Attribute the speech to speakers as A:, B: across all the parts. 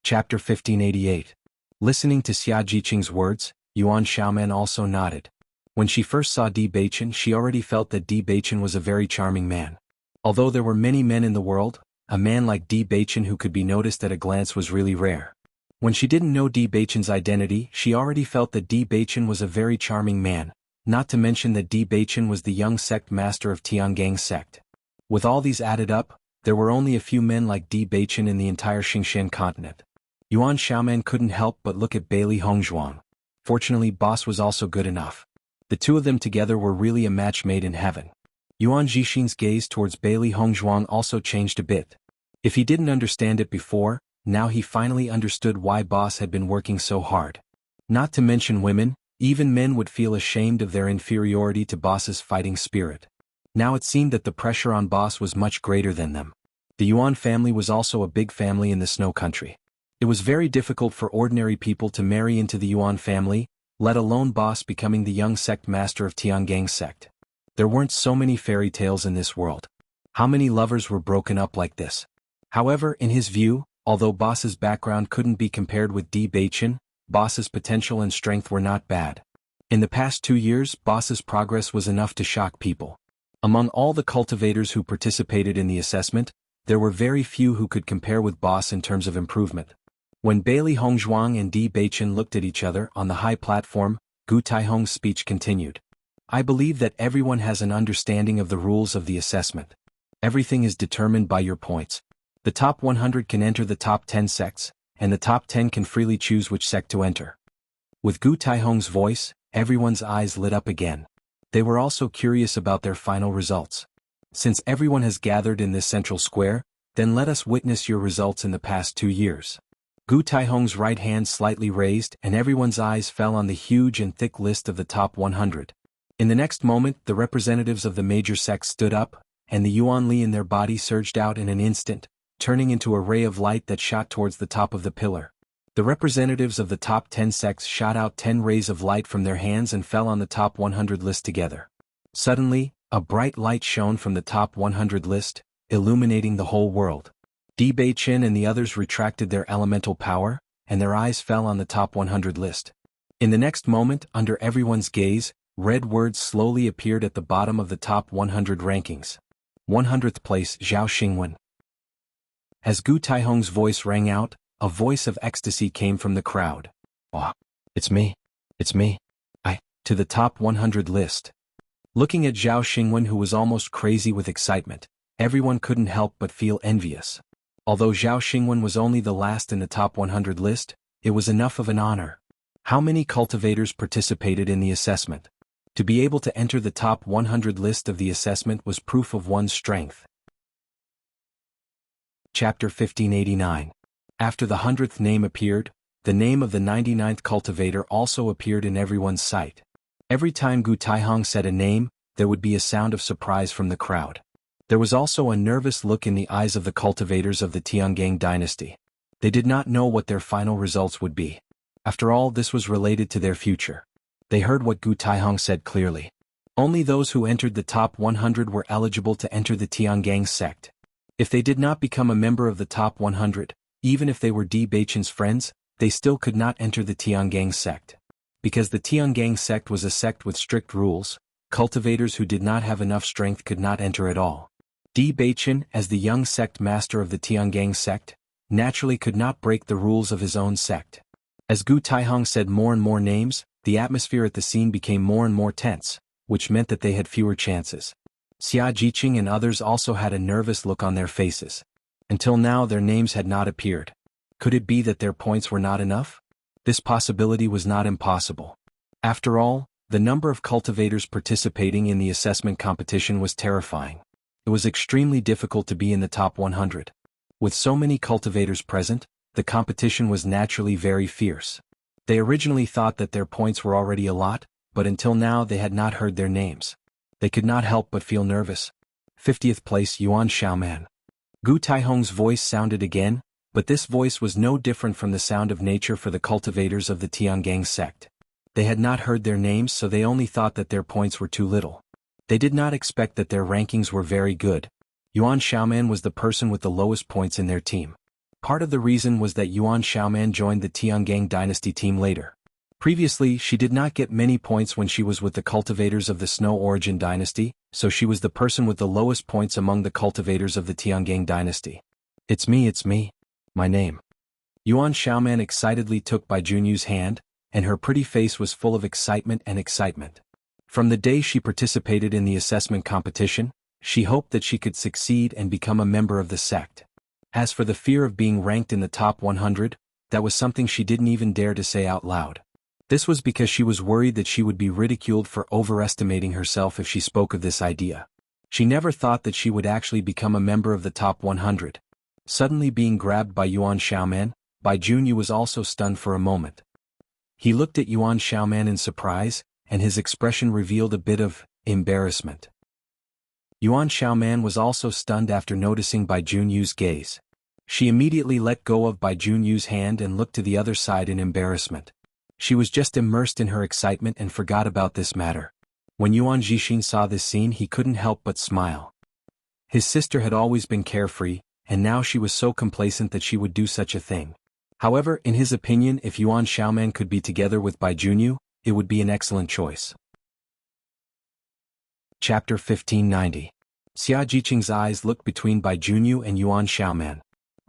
A: Chapter 1588. Listening to Xia Jiqing's words, Yuan Xiaoman also nodded. When she first saw Di Beichen, she already felt that Di Beichen was a very charming man. Although there were many men in the world, a man like Di Beichen who could be noticed at a glance was really rare. When she didn't know Di Beichen's identity, she already felt that Di Beichen was a very charming man, not to mention that Di Beichen was the young sect master of Tiangang sect. With all these added up, there were only a few men like Di Beichen in the entire Xingqian continent. Yuan Xiaoman couldn't help but look at Bailey Hongzhuang. Fortunately, boss was also good enough. The two of them together were really a match made in heaven. Yuan Jixin's gaze towards Bailey Hongzhuang also changed a bit. If he didn't understand it before, now he finally understood why boss had been working so hard. Not to mention women, even men would feel ashamed of their inferiority to boss's fighting spirit. Now it seemed that the pressure on boss was much greater than them. The Yuan family was also a big family in the Snow Country. It was very difficult for ordinary people to marry into the Yuan family, let alone boss becoming the young sect master of Tiangang sect. There weren't so many fairy tales in this world. How many lovers were broken up like this? However, in his view, although boss's background couldn't be compared with Di Beichen, boss's potential and strength were not bad. In the past 2 years, boss's progress was enough to shock people. Among all the cultivators who participated in the assessment, there were very few who could compare with boss in terms of improvement. When Bailey Hongzhuang and Di Beichen looked at each other on the high platform, Gu Taihong's speech continued. I believe that everyone has an understanding of the rules of the assessment. Everything is determined by your points. The top 100 can enter the top 10 sects, and the top 10 can freely choose which sect to enter. With Gu Taihong's voice, everyone's eyes lit up again. They were also curious about their final results. Since everyone has gathered in this central square, then let us witness your results in the past 2 years. Gu Taihong's right hand slightly raised and everyone's eyes fell on the huge and thick list of the top 100. In the next moment, the representatives of the major sects stood up, and the Yuan Li in their body surged out in an instant, turning into a ray of light that shot towards the top of the pillar. The representatives of the top 10 sects shot out 10 rays of light from their hands and fell on the top 100 list together. Suddenly, a bright light shone from the top 100 list, illuminating the whole world. Di Beichen and the others retracted their elemental power, and their eyes fell on the top 100 list. In the next moment, under everyone's gaze, red words slowly appeared at the bottom of the top 100 rankings. 100th place, Zhao Xingwen. As Gu Taihong's voice rang out, a voice of ecstasy came from the crowd. Oh, it's me. It's me. To the top 100 list. Looking at Zhao Xingwen, who was almost crazy with excitement, everyone couldn't help but feel envious. Although Zhao Xingwen was only the last in the top 100 list, it was enough of an honor. How many cultivators participated in the assessment? To be able to enter the top 100 list of the assessment was proof of one's strength. Chapter 1589. After the 100th name appeared, the name of the 99th cultivator also appeared in everyone's sight. Every time Gu Taihong said a name, there would be a sound of surprise from the crowd. There was also a nervous look in the eyes of the cultivators of the Tiangang dynasty. They did not know what their final results would be. After all, this was related to their future. They heard what Gu Taihong said clearly. Only those who entered the top 100 were eligible to enter the Tiangang sect. If they did not become a member of the top 100, even if they were Di Beichen's friends, they still could not enter the Tiangang sect. Because the Tiangang sect was a sect with strict rules, cultivators who did not have enough strength could not enter at all. Di Beichen, as the young sect master of the Tiangang sect, naturally could not break the rules of his own sect. As Gu Taihong said more and more names, the atmosphere at the scene became more and more tense, which meant that they had fewer chances. Xia Jiqing and others also had a nervous look on their faces. Until now their names had not appeared. Could it be that their points were not enough? This possibility was not impossible. After all, the number of cultivators participating in the assessment competition was terrifying. It was extremely difficult to be in the top 100. With so many cultivators present, the competition was naturally very fierce. They originally thought that their points were already a lot, but until now they had not heard their names. They could not help but feel nervous. 50th place, Yuan Xiaoman. Gu Taihong's voice sounded again, but this voice was no different from the sound of nature for the cultivators of the Tiangang sect. They had not heard their names, so they only thought that their points were too little. They did not expect that their rankings were very good. Yuan Xiaoman was the person with the lowest points in their team. Part of the reason was that Yuan Xiaoman joined the Tiangang dynasty team later. Previously, she did not get many points when she was with the cultivators of the Snow Origin dynasty, so she was the person with the lowest points among the cultivators of the Tiangang dynasty. It's me, my name. Yuan Xiaoman excitedly took Bai Junyu's hand, and her pretty face was full of excitement and excitement. From the day she participated in the assessment competition, she hoped that she could succeed and become a member of the sect. As for the fear of being ranked in the top 100, that was something she didn't even dare to say out loud. This was because she was worried that she would be ridiculed for overestimating herself if she spoke of this idea. She never thought that she would actually become a member of the top 100. Suddenly being grabbed by Yuan Xiaoman, Bai Junyu was also stunned for a moment. He looked at Yuan Xiaoman in surprise, and his expression revealed a bit of embarrassment. Yuan Xiaoman was also stunned after noticing Bai Junyu's gaze. She immediately let go of Bai Junyu's hand and looked to the other side in embarrassment. She was just immersed in her excitement and forgot about this matter. When Yuan Jixin saw this scene, he couldn't help but smile. His sister had always been carefree, and now she was so complacent that she would do such a thing. However, in his opinion, if Yuan Xiaoman could be together with Bai Junyu, it would be an excellent choice. Chapter 1590. Xia Jiqing's eyes looked between Bai Junyu and Yuan Xiaoman.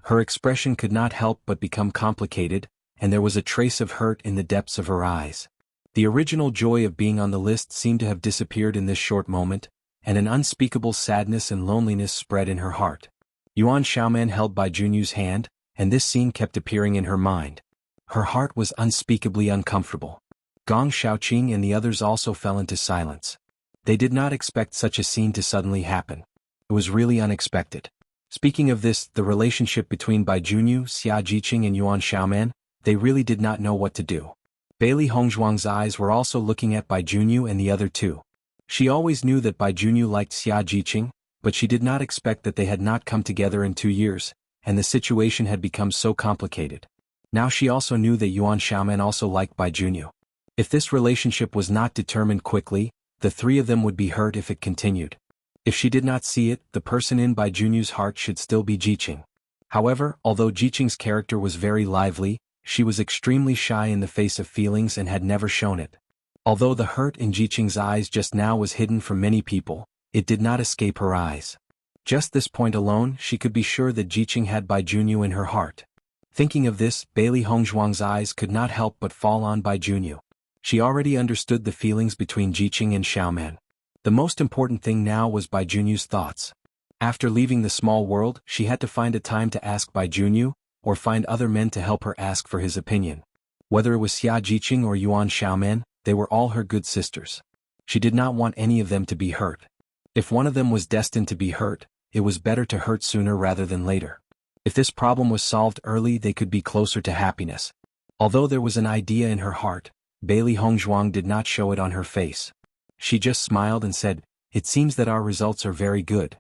A: Her expression could not help but become complicated, and there was a trace of hurt in the depths of her eyes. The original joy of being on the list seemed to have disappeared in this short moment, and an unspeakable sadness and loneliness spread in her heart. Yuan Xiaoman held Bai Junyu's hand, and this scene kept appearing in her mind. Her heart was unspeakably uncomfortable. Gong Shaoqing and the others also fell into silence. They did not expect such a scene to suddenly happen. It was really unexpected. Speaking of this, the relationship between Bai Junyu, Xia Jiqing and Yuan Xiaoman, they really did not know what to do. Bailey Hongzhuang's eyes were also looking at Bai Junyu and the other two. She always knew that Bai Junyu liked Xia Jiqing, but she did not expect that they had not come together in 2 years, and the situation had become so complicated. Now she also knew that Yuan Xiaoman also liked Bai Junyu. If this relationship was not determined quickly, the three of them would be hurt if it continued. If she did not see it, the person in Bai Junyu's heart should still be Jiqing. However, although Jiqing's character was very lively, she was extremely shy in the face of feelings and had never shown it. Although the hurt in Jiqing's eyes just now was hidden from many people, it did not escape her eyes. Just this point alone, she could be sure that Jiqing had Bai Junyu in her heart. Thinking of this, Bailey Hongzhuang's eyes could not help but fall on Bai Junyu. She already understood the feelings between Jiqing and Xiaoman. The most important thing now was Bai Junyu's thoughts. After leaving the small world, she had to find a time to ask Bai Junyu, or find other men to help her ask for his opinion. Whether it was Xia Jiqing or Yuan Xiaoman, they were all her good sisters. She did not want any of them to be hurt. If one of them was destined to be hurt, it was better to hurt sooner rather than later. If this problem was solved early, they could be closer to happiness. Although there was an idea in her heart, Bailey Hongzhuang did not show it on her face. She just smiled and said, "It seems that our results are very good."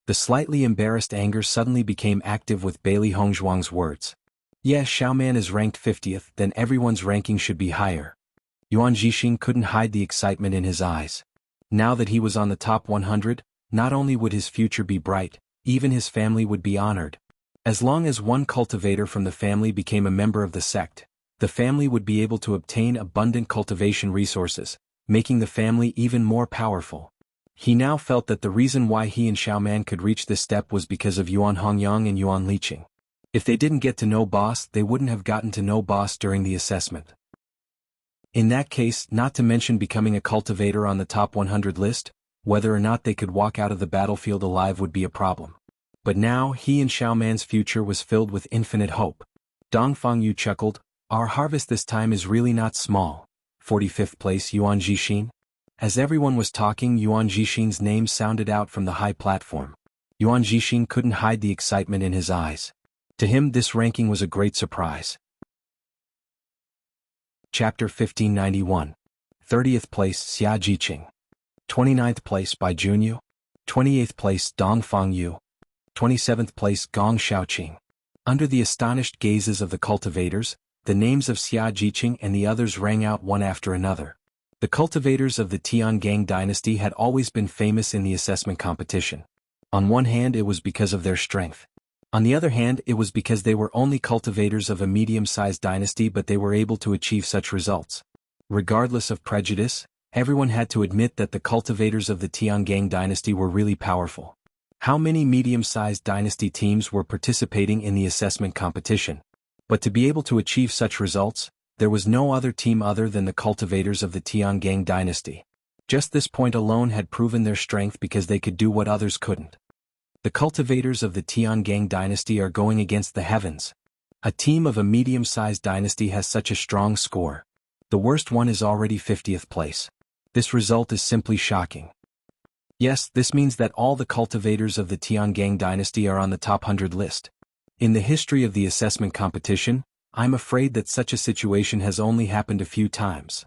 A: The slightly embarrassed anger suddenly became active with Bailey Hongzhuang's words. Yes, Xiaoman is ranked 50th, then everyone's ranking should be higher. Yuan Jixing couldn't hide the excitement in his eyes. Now that he was on the top 100, not only would his future be bright, even his family would be honored. As long as one cultivator from the family became a member of the sect, the family would be able to obtain abundant cultivation resources, making the family even more powerful. He now felt that the reason why he and Xiaoman could reach this step was because of Yuan Hongyang and Yuan Liqing. If they didn't get to know boss, they wouldn't have gotten to know boss during the assessment. In that case, not to mention becoming a cultivator on the top 100 list, whether or not they could walk out of the battlefield alive would be a problem. But now, he and Xiaoman's future was filled with infinite hope. Dong Fangyu chuckled, "Our harvest this time is really not small." 45th place Yuan Jixin. As everyone was talking, Yuan Jixin's name sounded out from the high platform. Yuan Jixin couldn't hide the excitement in his eyes. To him, this ranking was a great surprise. Chapter 1591. 30th place Xia Jiqing. 29th place Bai Junyu. 28th place Dong Fangyu. 27th place Gong Shaoqing. Under the astonished gazes of the cultivators, the names of Xia Jiqing and the others rang out one after another. The cultivators of the Tiangang dynasty had always been famous in the assessment competition. On one hand, it was because of their strength. On the other hand, it was because they were only cultivators of a medium-sized dynasty, but they were able to achieve such results. Regardless of prejudice, everyone had to admit that the cultivators of the Tiangang dynasty were really powerful. How many medium-sized dynasty teams were participating in the assessment competition? But to be able to achieve such results, there was no other team other than the cultivators of the Tiangang dynasty. Just this point alone had proven their strength because they could do what others couldn't. The cultivators of the Tiangang dynasty are going against the heavens. A team of a medium-sized dynasty has such a strong score. The worst one is already 50th place. This result is simply shocking. Yes, this means that all the cultivators of the Tiangang dynasty are on the top 100 list. In the history of the assessment competition, I'm afraid that such a situation has only happened a few times.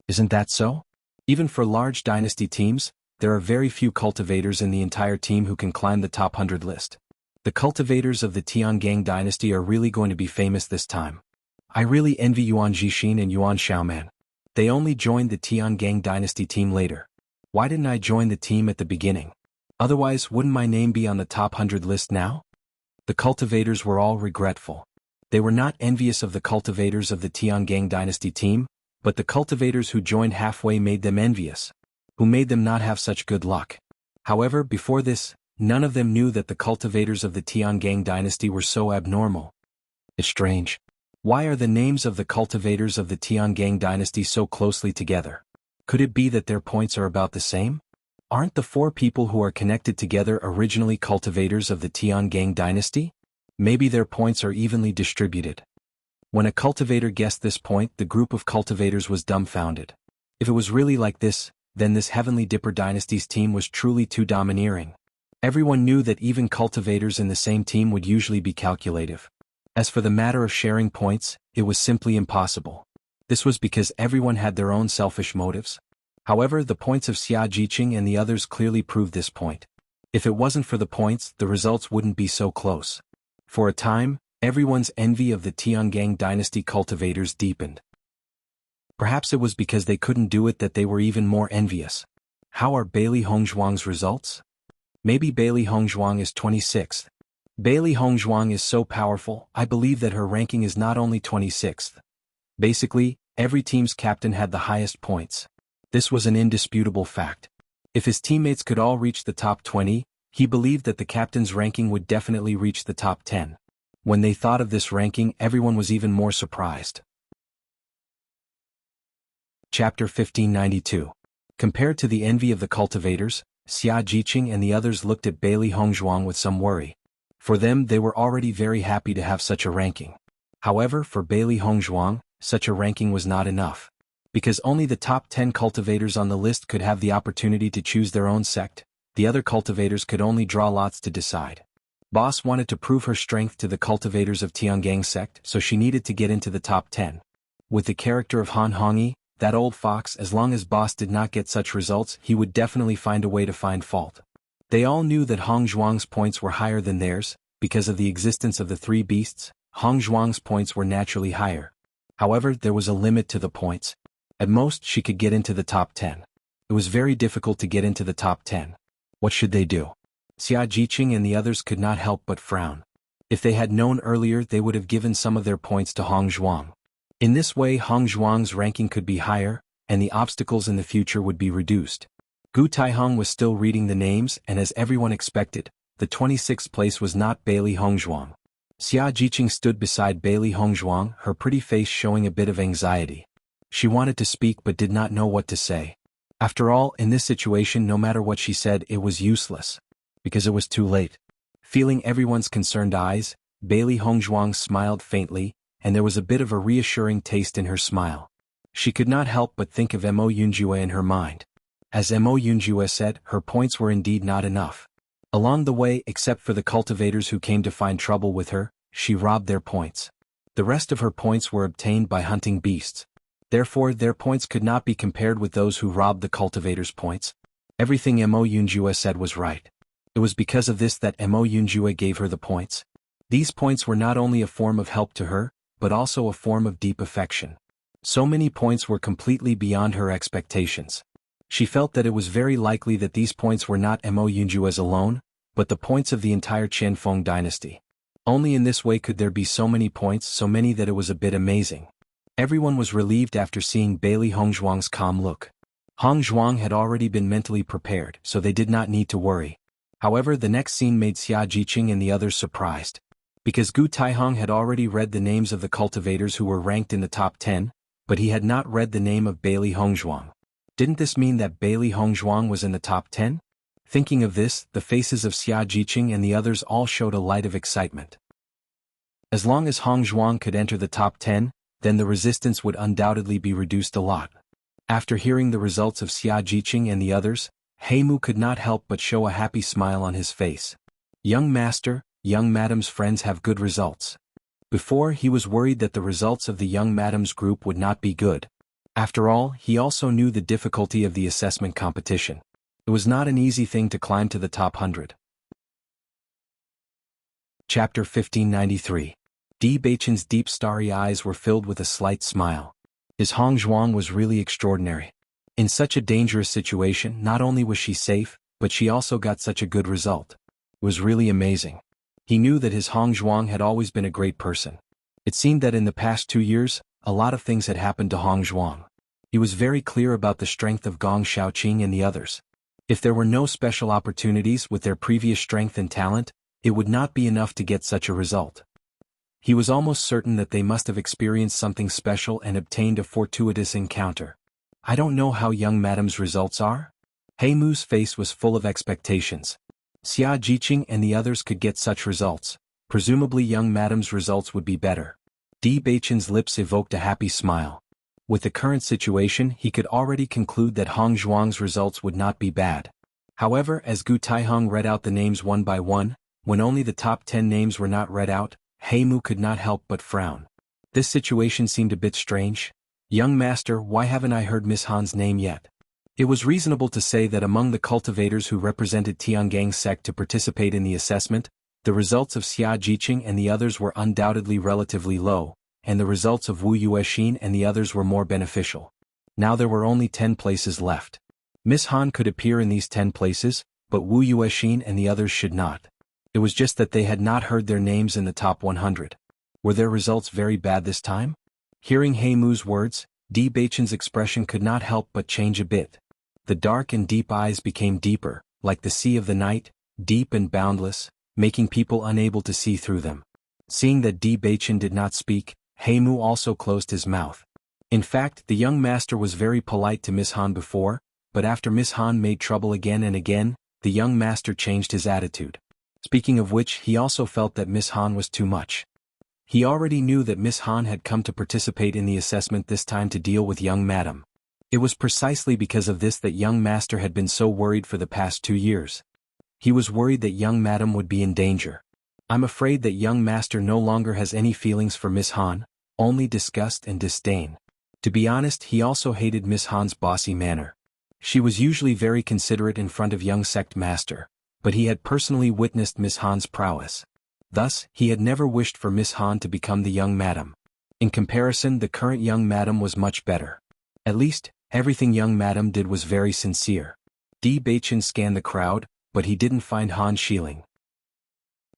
A: Isn't that so? Even for large dynasty teams, there are very few cultivators in the entire team who can climb the top 100 list. The cultivators of the Tiangang dynasty are really going to be famous this time. I really envy Yuan Jixin and Yuan Xiaoman. They only joined the Tiangang dynasty team later. Why didn't I join the team at the beginning? Otherwise, wouldn't my name be on the top 100 list now? The cultivators were all regretful. They were not envious of the cultivators of the Tiangang dynasty team, but the cultivators who joined halfway made them envious, who made them not have such good luck. However, before this, none of them knew that the cultivators of the Tiangang dynasty were so abnormal. It's strange. Why are the names of the cultivators of the Tiangang dynasty so closely together? Could it be that their points are about the same? Aren't the four people who are connected together originally cultivators of the Tiangang dynasty? Maybe their points are evenly distributed. When a cultivator guessed this point, the group of cultivators was dumbfounded. If it was really like this, then this Heavenly Dipper dynasty's team was truly too domineering. Everyone knew that even cultivators in the same team would usually be calculative. As for the matter of sharing points, it was simply impossible. This was because everyone had their own selfish motives. However, the points of Xia Jiqing and the others clearly proved this point. If it wasn't for the points, the results wouldn't be so close. For a time, everyone's envy of the Tiangang dynasty cultivators deepened. Perhaps it was because they couldn't do it that they were even more envious. How are Bailey Hongzhuang's results? Maybe Bailey Hongzhuang is 26th. Bailey Hongzhuang is so powerful, I believe that her ranking is not only 26th. Basically, every team's captain had the highest points. This was an indisputable fact. If his teammates could all reach the top 20, he believed that the captain's ranking would definitely reach the top 10. When they thought of this ranking, everyone was even more surprised. Chapter 1592. Compared to the envy of the cultivators, Xia Jiqing and the others looked at Bailey Hongzhuang with some worry. For them, they were already very happy to have such a ranking. However, for Bailey Hongzhuang, such a ranking was not enough. Because only the top 10 cultivators on the list could have the opportunity to choose their own sect, the other cultivators could only draw lots to decide. Boss wanted to prove her strength to the cultivators of Tiangang sect, so she needed to get into the top 10. With the character of Han Hongyi, that old fox, as long as Boss did not get such results, he would definitely find a way to find fault. They all knew that Hongzhuang's points were higher than theirs. Because of the existence of the three beasts, Hongzhuang's points were naturally higher. However, there was a limit to the points. At most, she could get into the top 10. It was very difficult to get into the top 10. What should they do? Xia Jiqing and the others could not help but frown. If they had known earlier, they would have given some of their points to Hongzhuang. In this way, Hongzhuang's ranking could be higher, and the obstacles in the future would be reduced. Gu Taihong was still reading the names, and as everyone expected, the 26th place was not Bailey Hongzhuang. Xia Jiqing stood beside Bailey Hongzhuang, her pretty face showing a bit of anxiety. She wanted to speak but did not know what to say. After all, in this situation, no matter what she said, it was useless. Because it was too late. Feeling everyone's concerned eyes, Bailey Hongzhuang smiled faintly, and there was a bit of a reassuring taste in her smile. She could not help but think of Mo Yunjue in her mind. As Mo Yunjue said, her points were indeed not enough. Along the way, except for the cultivators who came to find trouble with her, she robbed their points. The rest of her points were obtained by hunting beasts. Therefore, their points could not be compared with those who robbed the cultivators' points. Everything Mo Yunjue said was right. It was because of this that Mo Yunjue gave her the points. These points were not only a form of help to her, but also a form of deep affection. So many points were completely beyond her expectations. She felt that it was very likely that these points were not Mo Yunjue's alone, but the points of the entire Qianfeng dynasty. Only in this way could there be so many points, so many that it was a bit amazing. Everyone was relieved after seeing Bailey Hongzhuang's calm look. Hongzhuang had already been mentally prepared, so they did not need to worry. However, the next scene made Xia Jiqing and the others surprised. Because Gu Taihong had already read the names of the cultivators who were ranked in the top 10, but he had not read the name of Bailey Hongzhuang. Didn't this mean that Bailey Hongzhuang was in the top 10? Thinking of this, the faces of Xia Jiqing and the others all showed a light of excitement. As long as Hongzhuang could enter the top 10, then the resistance would undoubtedly be reduced a lot. After hearing the results of Xia Jiqing and the others, Heimu could not help but show a happy smile on his face. Young master, young madam's friends have good results. Before, he was worried that the results of the young madam's group would not be good. After all, he also knew the difficulty of the assessment competition. It was not an easy thing to climb to the top 100. Chapter 1593. Di Beichen's deep starry eyes were filled with a slight smile. His Hongzhuang was really extraordinary. In such a dangerous situation, not only was she safe, but she also got such a good result. It was really amazing. He knew that his Hongzhuang had always been a great person. It seemed that in the past 2 years, a lot of things had happened to Hongzhuang. He was very clear about the strength of Gong Shaoqing and the others. If there were no special opportunities with their previous strength and talent, it would not be enough to get such a result. He was almost certain that they must have experienced something special and obtained a fortuitous encounter. I don't know how young madam's results are? Heimu's face was full of expectations. Xia Jiqing and the others could get such results. Presumably young madam's results would be better. Di Beichen's lips evoked a happy smile. With the current situation, he could already conclude that Hongzhuang's results would not be bad. However, as Gu Taihong read out the names one by one, when only the top 10 names were not read out, Heimu could not help but frown. This situation seemed a bit strange. Young master, why haven't I heard Miss Han's name yet? It was reasonable to say that among the cultivators who represented Tiangang's sect to participate in the assessment, the results of Xia Jiqing and the others were undoubtedly relatively low, and the results of Wu Yuexin and the others were more beneficial. Now there were only 10 places left. Miss Han could appear in these 10 places, but Wu Yuexin and the others should not. It was just that they had not heard their names in the top 100. Were their results very bad this time? Hearing Heimu's words, Di Beichen's expression could not help but change a bit. The dark and deep eyes became deeper, like the sea of the night, deep and boundless, making people unable to see through them. Seeing that Di Beichen did not speak, Heimu also closed his mouth. In fact, the young master was very polite to Miss Han before, but after Miss Han made trouble again and again, the young master changed his attitude. Speaking of which, he also felt that Miss Han was too much. He already knew that Miss Han had come to participate in the assessment this time to deal with young madam. It was precisely because of this that young master had been so worried for the past 2 years. He was worried that young madam would be in danger. I'm afraid that young master no longer has any feelings for Miss Han, only disgust and disdain. To be honest, he also hated Miss Han's bossy manner. She was usually very considerate in front of young sect master, but he had personally witnessed Miss Han's prowess. Thus, he had never wished for Miss Han to become the young madam. In comparison, the current young madam was much better. At least, everything young madam did was very sincere. Di Beichen scanned the crowd, but he didn't find Han Xiling.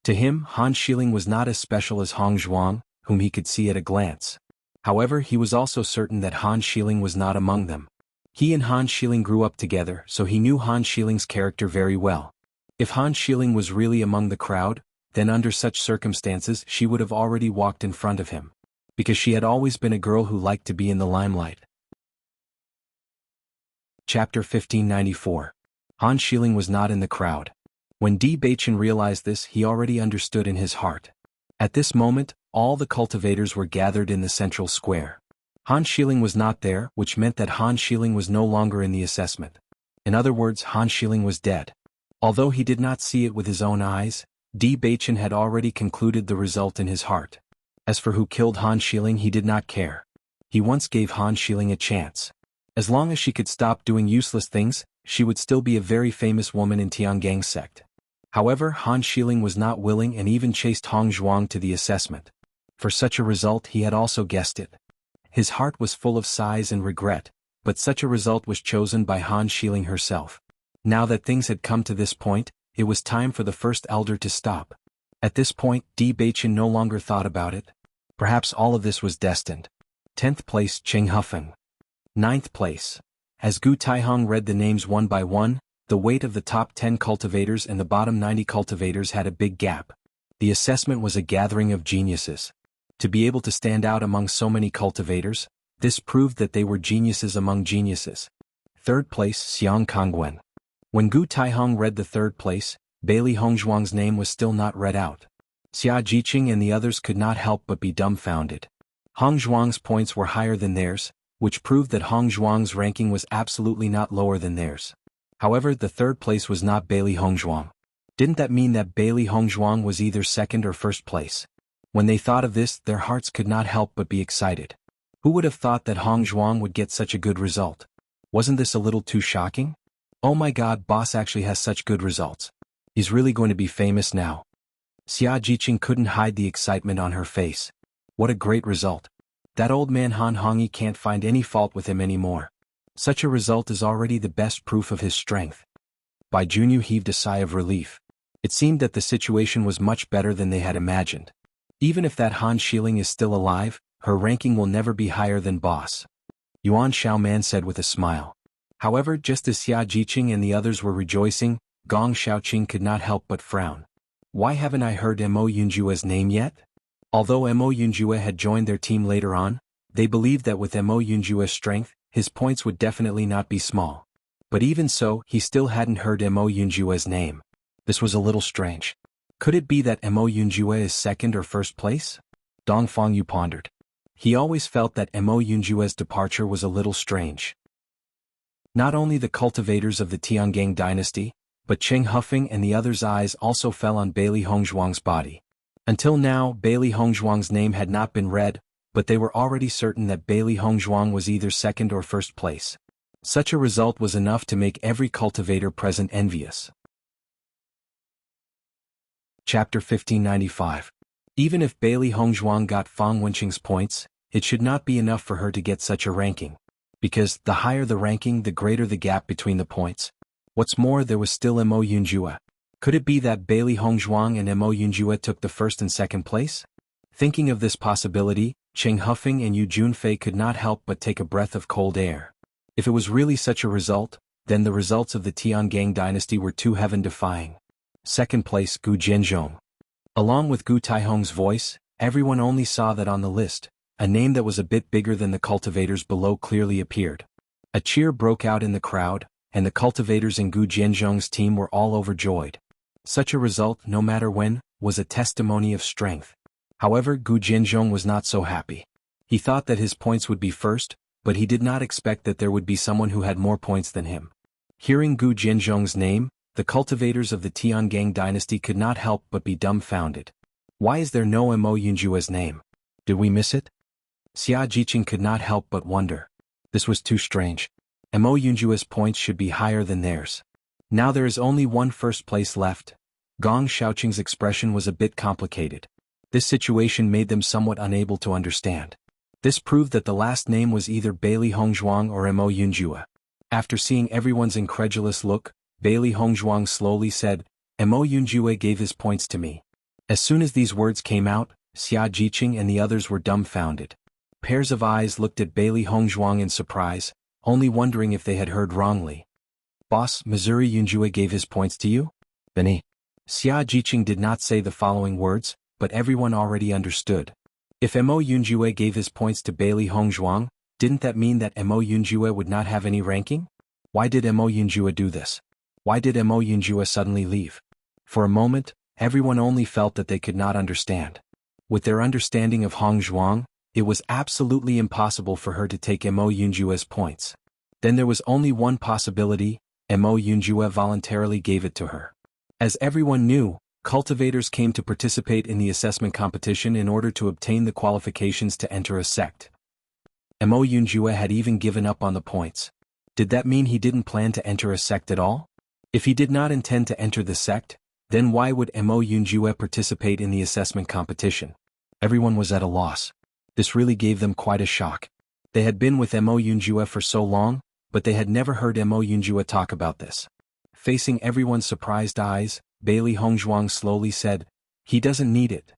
A: To him, Han Xiling was not as special as Hongzhuang, whom he could see at a glance. However, he was also certain that Han Xiling was not among them. He and Han Xiling grew up together, so he knew Han Xiling's character very well. If Han Xiling was really among the crowd, then under such circumstances she would have already walked in front of him. Because she had always been a girl who liked to be in the limelight. Chapter 1594. Han Xiling was not in the crowd. When Di Beichen realized this, he already understood in his heart. At this moment, all the cultivators were gathered in the central square. Han Xiling was not there, which meant that Han Xiling was no longer in the assessment. In other words, Han Xiling was dead. Although he did not see it with his own eyes, Di Beichen had already concluded the result in his heart. As for who killed Han Xiling, he did not care. He once gave Han Xiling a chance. As long as she could stop doing useless things, she would still be a very famous woman in Tiangang's sect. However, Han Xiling was not willing and even chased Hongzhuang to the assessment. For such a result he had also guessed it. His heart was full of sighs and regret, but such a result was chosen by Han Xiling herself. Now that things had come to this point, it was time for the first elder to stop. At this point, Di Beichen no longer thought about it. Perhaps all of this was destined. 10th place Cheng Hufeng. 9th place. As Gu Taihong read the names one by one, the weight of the top 10 cultivators and the bottom 90 cultivators had a big gap. The assessment was a gathering of geniuses. To be able to stand out among so many cultivators, this proved that they were geniuses among geniuses. 3rd place Xiang Kongwen. When Gu Taihong read the 3rd place, Bailey Hongzhuang's name was still not read out. Xia Jiqing and the others could not help but be dumbfounded. Hongzhuang's points were higher than theirs, which proved that Hongzhuang's ranking was absolutely not lower than theirs. However, the 3rd place was not Bailey Hongzhuang. Didn't that mean that Bailey Hongzhuang was either 2nd or 1st place? When they thought of this, their hearts could not help but be excited. Who would have thought that Hongzhuang would get such a good result? Wasn't this a little too shocking? Oh my god, boss actually has such good results. He's really going to be famous now. Xia Jiqing couldn't hide the excitement on her face. What a great result. That old man Han Hongyi can't find any fault with him anymore. Such a result is already the best proof of his strength. Bai Junyu heaved a sigh of relief. It seemed that the situation was much better than they had imagined. Even if that Han Xiling is still alive, her ranking will never be higher than boss. Yuan Xiaoman said with a smile. However, just as Xia Jiqing and the others were rejoicing, Gong Xiaoqing could not help but frown. Why haven't I heard Mo Yunjue's name yet? Although Mo Yunjue had joined their team later on, they believed that with Mo Yunjue's strength, his points would definitely not be small. But even so, he still hadn't heard Mo Yunjue's name. This was a little strange. Could it be that Mo Yunjue is 2nd or 1st place? Dong Fangyu pondered. He always felt that Mo Yunjue's departure was a little strange. Not only the cultivators of the Tiangang dynasty, but Cheng Hufeng and the others' eyes also fell on Bailey Hongzhuang's body. Until now, Bailey Hongzhuang's name had not been read, but they were already certain that Bailey Hongzhuang was either 2nd or 1st place. Such a result was enough to make every cultivator present envious. Chapter 1595. Even if Bailey Hongzhuang got Fang Wenqing's points, it should not be enough for her to get such a ranking. Because, the higher the ranking, the greater the gap between the points. What's more, there was still Mo Yunjue. Could it be that Bailey Hongzhuang and Mo Yunjue took the 1st and 2nd place? Thinking of this possibility, Cheng Hufeng and Yu Junfei could not help but take a breath of cold air. If it was really such a result, then the results of the Tiangang dynasty were too heaven-defying. 2nd place Gu Jianzhong. Along with Gu Taihong's voice, everyone only saw that on the list, a name that was a bit bigger than the cultivators below clearly appeared. A cheer broke out in the crowd, and the cultivators in Gu Jianzhong's team were all overjoyed. Such a result, no matter when, was a testimony of strength. However, Gu Jianzhong was not so happy. He thought that his points would be 1st, but he did not expect that there would be someone who had more points than him. Hearing Gu Jianzhong's name, the cultivators of the Tiangang dynasty could not help but be dumbfounded. Why is there no Mo Yunjue's name? Did we miss it? Xia Jiqing could not help but wonder. This was too strange. Mo Yunjue's points should be higher than theirs. Now there is only one 1st place left. Gong Xiaoqing's expression was a bit complicated. This situation made them somewhat unable to understand. This proved that the last name was either Bailey Hongzhuang or Mo Yunjue. After seeing everyone's incredulous look, Bailey Hongzhuang slowly said, Mo Yunjue gave his points to me. As soon as these words came out, Xia Jiqing and the others were dumbfounded. Pairs of eyes looked at Bailey Hongzhuang in surprise, only wondering if they had heard wrongly. Boss, Missouri Yunjue gave his points to you? Benny. Xia Jiqing did not say the following words, but everyone already understood. If Mo Yunjue gave his points to Bailey Hongzhuang, didn't that mean that Mo Yunjue would not have any ranking? Why did Mo Yunjue do this? Why did Mo Yunjue suddenly leave? For a moment, everyone only felt that they could not understand. With their understanding of Hongzhuang, it was absolutely impossible for her to take Mo Yunjue's points. Then there was only one possibility, Mo Yunjue voluntarily gave it to her. As everyone knew, cultivators came to participate in the assessment competition in order to obtain the qualifications to enter a sect. Mo Yunjue had even given up on the points. Did that mean he didn't plan to enter a sect at all? If he did not intend to enter the sect, then why would Mo Yunjue participate in the assessment competition? Everyone was at a loss. This really gave them quite a shock. They had been with Mo Yunjue for so long, but they had never heard Mo Yunjue talk about this. Facing everyone's surprised eyes, Bailey Hongzhuang slowly said, He doesn't need it.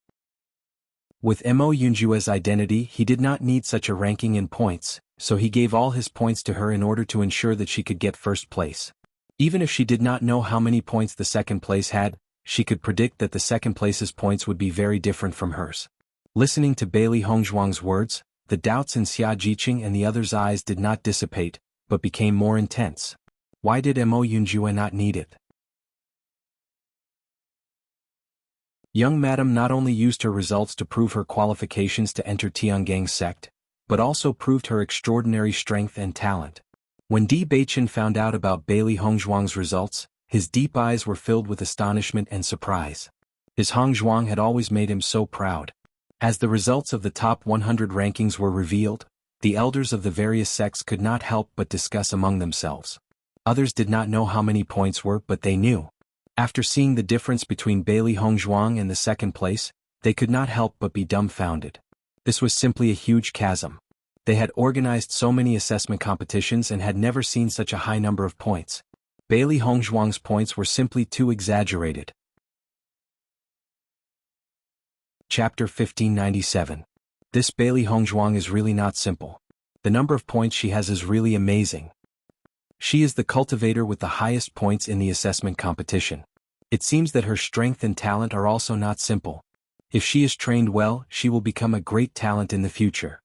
A: With Mo Yunjue's identity, he did not need such a ranking in points, so he gave all his points to her in order to ensure that she could get first place. Even if she did not know how many points the second place had, she could predict that the second place's points would be very different from hers. Listening to Bailey Hongzhuang's words, the doubts in Xia Jiqing and the others' eyes did not dissipate, but became more intense. Why did Mo Yunjue not need it? Young Madam not only used her results to prove her qualifications to enter Tiangang's sect, but also proved her extraordinary strength and talent. When Di Beichen found out about Bailey Hongzhuang's results, his deep eyes were filled with astonishment and surprise. His Hongzhuang had always made him so proud. As the results of the top 100 rankings were revealed, the elders of the various sects could not help but discuss among themselves. Others did not know how many points were, but they knew. After seeing the difference between Bailey Hongzhuang and the second place, they could not help but be dumbfounded. This was simply a huge chasm. They had organized so many assessment competitions and had never seen such a high number of points. Bailey Hongzhuang's points were simply too exaggerated. Chapter 1597. This Bailey Hongzhuang is really not simple. The number of points she has is really amazing. She is the cultivator with the highest points in the assessment competition. It seems that her strength and talent are also not simple. If she is trained well, she will become a great talent in the future.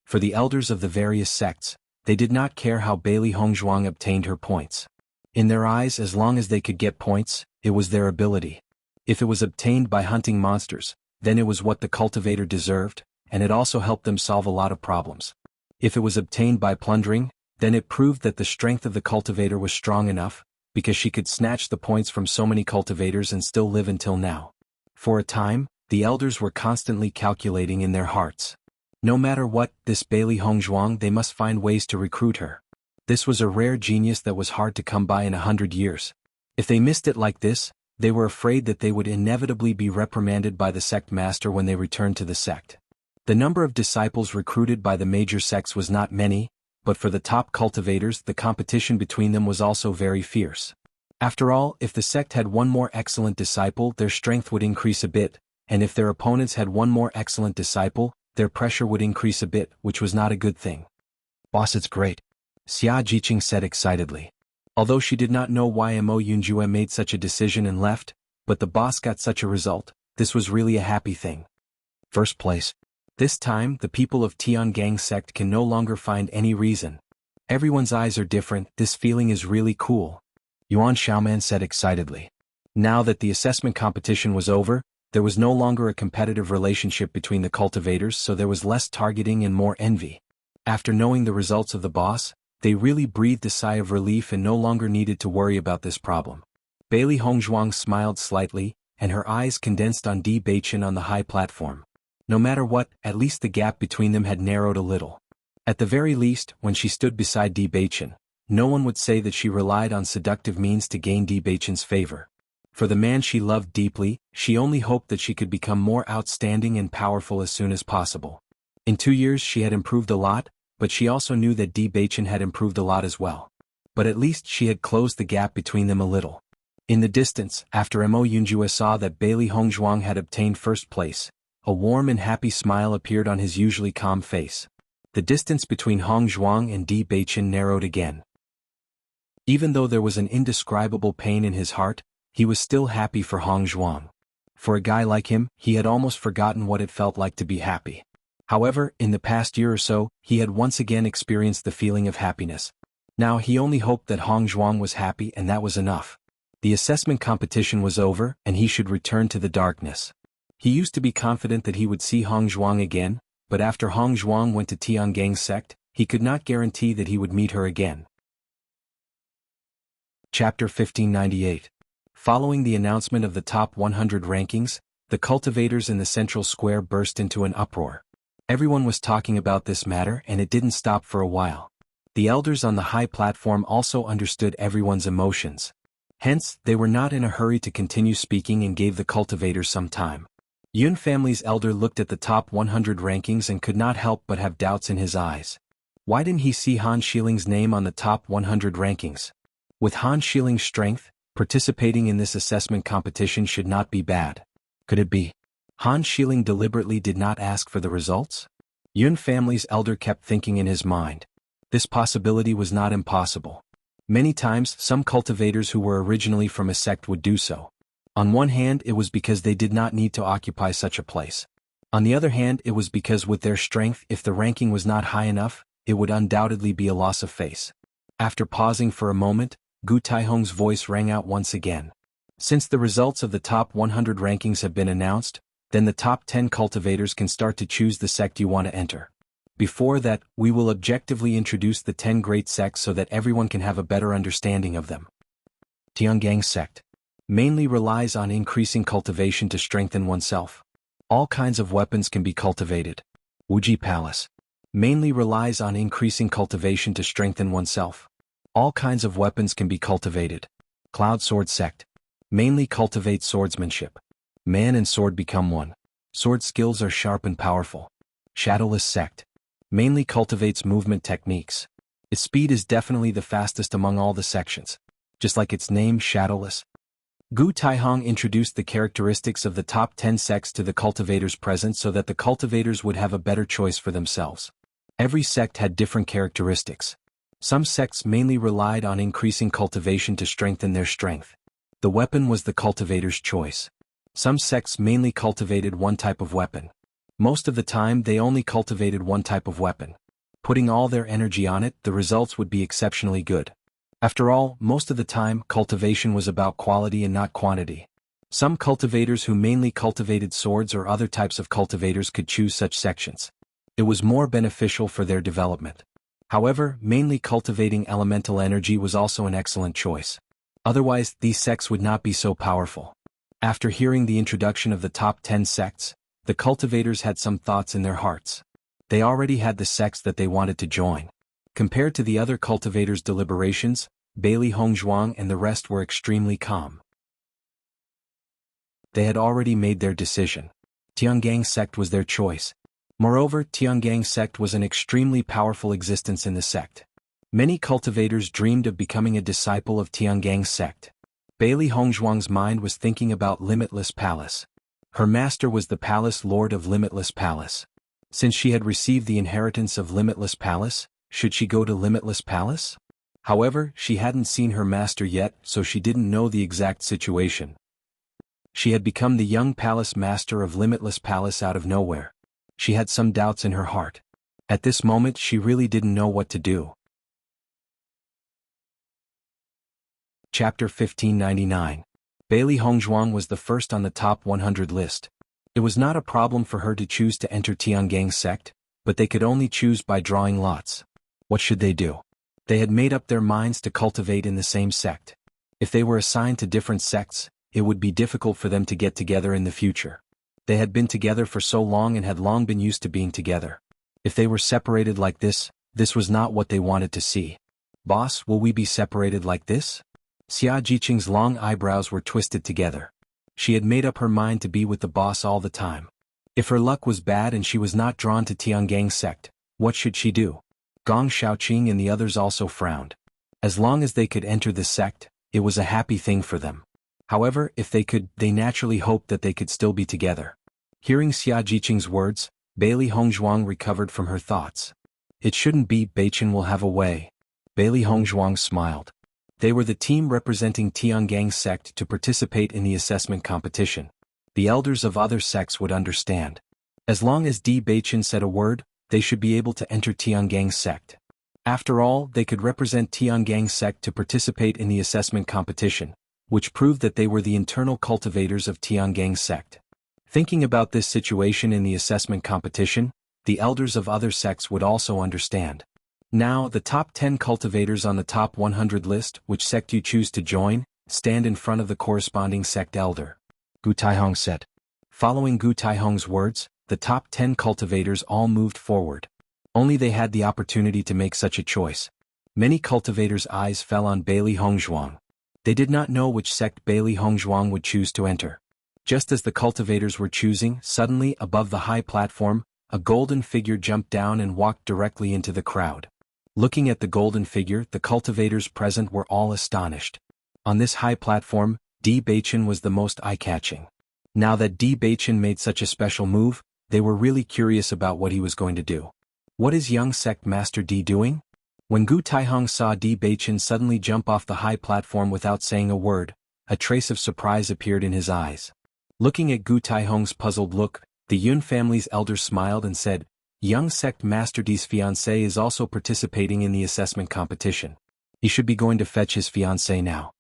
A: For the elders of the various sects, they did not care how Bailey Hongzhuang obtained her points. In their eyes, as long as they could get points, it was their ability. If it was obtained by hunting monsters, then it was what the cultivator deserved, and it also helped them solve a lot of problems. If it was obtained by plundering, then it proved that the strength of the cultivator was strong enough, because she could snatch the points from so many cultivators and still live until now. For a time, the elders were constantly calculating in their hearts. No matter what, this Bailey Hongzhuang, they must find ways to recruit her. This was a rare genius that was hard to come by in 100 years. If they missed it like this, they were afraid that they would inevitably be reprimanded by the sect master when they returned to the sect. The number of disciples recruited by the major sects was not many, but for the top cultivators, the competition between them was also very fierce. After all, if the sect had one more excellent disciple, their strength would increase a bit, and if their opponents had one more excellent disciple, their pressure would increase a bit, which was not a good thing. Boss, it's great, Xia Jiqing said excitedly. Although she did not know why Mo Yunjue made such a decision and left, but the boss got such a result, this was really a happy thing. First place. This time, the people of Tiangang's sect can no longer find any reason. Everyone's eyes are different, this feeling is really cool, Yuan Xiaoman said excitedly. Now that the assessment competition was over, there was no longer a competitive relationship between the cultivators, so there was less targeting and more envy. After knowing the results of the boss, they really breathed a sigh of relief and no longer needed to worry about this problem. Bailey Hongzhuang smiled slightly, and her eyes condensed on Di Beichen on the high platform. No matter what, at least the gap between them had narrowed a little. At the very least, when she stood beside Di Beichen, no one would say that she relied on seductive means to gain Di Beichen's favor. For the man she loved deeply, she only hoped that she could become more outstanding and powerful as soon as possible. In 2 years she had improved a lot, but she also knew that Di Beichen had improved a lot as well. But at least she had closed the gap between them a little. In the distance, after Mo Yunjue saw that Bailey Hongzhuang had obtained first place, a warm and happy smile appeared on his usually calm face. The distance between Hongzhuang and Di Beichen narrowed again. Even though there was an indescribable pain in his heart, he was still happy for Hongzhuang. For a guy like him, he had almost forgotten what it felt like to be happy. However, in the past year or so, he had once again experienced the feeling of happiness. Now he only hoped that Hongzhuang was happy, and that was enough. The assessment competition was over, and he should return to the darkness. He used to be confident that he would see Hongzhuang again, but after Hongzhuang went to Tiangang's sect, he could not guarantee that he would meet her again. Chapter 1598. Following the announcement of the top 100 rankings, the cultivators in the central square burst into an uproar. Everyone was talking about this matter, and it didn't stop for a while. The elders on the high platform also understood everyone's emotions. Hence, they were not in a hurry to continue speaking and gave the cultivators some time. Yun family's elder looked at the top 100 rankings and could not help but have doubts in his eyes. Why didn't he see Han Shiling's name on the top 100 rankings? With Han Shiling's strength, participating in this assessment competition should not be bad. Could it be? Han Xiling deliberately did not ask for the results? Yun family's elder kept thinking in his mind. This possibility was not impossible. Many times, some cultivators who were originally from a sect would do so. On one hand, it was because they did not need to occupy such a place. On the other hand, it was because with their strength, if the ranking was not high enough, it would undoubtedly be a loss of face. After pausing for a moment, Gu Taihong's voice rang out once again. Since the results of the top 100 rankings have been announced, then the top 10 cultivators can start to choose the sect you want to enter. Before that, we will objectively introduce the 10 great sects so that everyone can have a better understanding of them. Tiangang sect mainly relies on increasing cultivation to strengthen oneself. All kinds of weapons can be cultivated. Wuxia Palace mainly relies on increasing cultivation to strengthen oneself. All kinds of weapons can be cultivated. Cloud Sword sect mainly cultivates swordsmanship. Man and sword become one. Sword skills are sharp and powerful. Shadowless sect mainly cultivates movement techniques. Its speed is definitely the fastest among all the sections. Just like its name, Shadowless. Gu Taihong introduced the characteristics of the top 10 sects to the cultivators present so that the cultivators would have a better choice for themselves. Every sect had different characteristics. Some sects mainly relied on increasing cultivation to strengthen their strength. The weapon was the cultivator's choice. Some sects mainly cultivated one type of weapon. Most of the time they only cultivated one type of weapon. Putting all their energy on it, the results would be exceptionally good. After all, most of the time, cultivation was about quality and not quantity. Some cultivators who mainly cultivated swords or other types of cultivators could choose such sections. It was more beneficial for their development. However, mainly cultivating elemental energy was also an excellent choice. Otherwise, these sects would not be so powerful. After hearing the introduction of the top 10 sects, the cultivators had some thoughts in their hearts. They already had the sects that they wanted to join. Compared to the other cultivators' deliberations, Bailey Hongzhuang and the rest were extremely calm. They had already made their decision. Tiangang sect was their choice. Moreover, Tiangang sect was an extremely powerful existence in the sect. Many cultivators dreamed of becoming a disciple of Tiangang sect. Bailey Hongzhuang's mind was thinking about Limitless Palace. Her master was the Palace Lord of Limitless Palace. Since she had received the inheritance of Limitless Palace, should she go to Limitless Palace? However, she hadn't seen her master yet, so she didn't know the exact situation. She had become the young palace master of Limitless Palace out of nowhere. She had some doubts in her heart. At this moment she really didn't know what to do. Chapter 1599. Bailey Hongzhuang was the first on the top 100 list. It was not a problem for her to choose to enter Tiangang sect, but they could only choose by drawing lots. What should they do? They had made up their minds to cultivate in the same sect. If they were assigned to different sects, it would be difficult for them to get together in the future. They had been together for so long and had long been used to being together. If they were separated like this was not what they wanted to see. Boss, will we be separated like this? Xia Jiqing's long eyebrows were twisted together. She had made up her mind to be with the boss all the time. If her luck was bad and she was not drawn to Tiangang sect, what should she do? Gong Shaoqing and the others also frowned. As long as they could enter the sect, it was a happy thing for them. However, if they could, they naturally hoped that they could still be together. Hearing Xia Jiqing's words, Bailey Hongzhuang recovered from her thoughts. It shouldn't be, Beichen will have a way. Bailey Hongzhuang smiled. They were the team representing Tiangang sect to participate in the assessment competition. The elders of other sects would understand. As long as Di Beichen said a word, they should be able to enter Tiangang sect. After all, they could represent Tiangang sect to participate in the assessment competition, which proved that they were the internal cultivators of Tiangang sect. Thinking about this situation in the assessment competition, the elders of other sects would also understand. Now, the top 10 cultivators on the top 100 list, which sect you choose to join, stand in front of the corresponding sect elder. Gu Taihong said. Following Gu Taihong's words, the top 10 cultivators all moved forward. Only they had the opportunity to make such a choice. Many cultivators' eyes fell on Bailey Hongzhuang. They did not know which sect Bailey Hongzhuang would choose to enter. Just as the cultivators were choosing, suddenly, above the high platform, a golden figure jumped down and walked directly into the crowd. Looking at the golden figure, the cultivators present were all astonished. On this high platform, Di Beichen was the most eye-catching. Now that Di Baichen made such a special move, they were really curious about what he was going to do. What is young sect master Di doing? When Gu Taihong saw Di Baichen suddenly jump off the high platform without saying a word, a trace of surprise appeared in his eyes. Looking at Gu Taihong's puzzled look, the Yun family's elders smiled and said, "Young sect master Di's fiancé is also participating in the assessment competition. He should be going to fetch his fiancé now."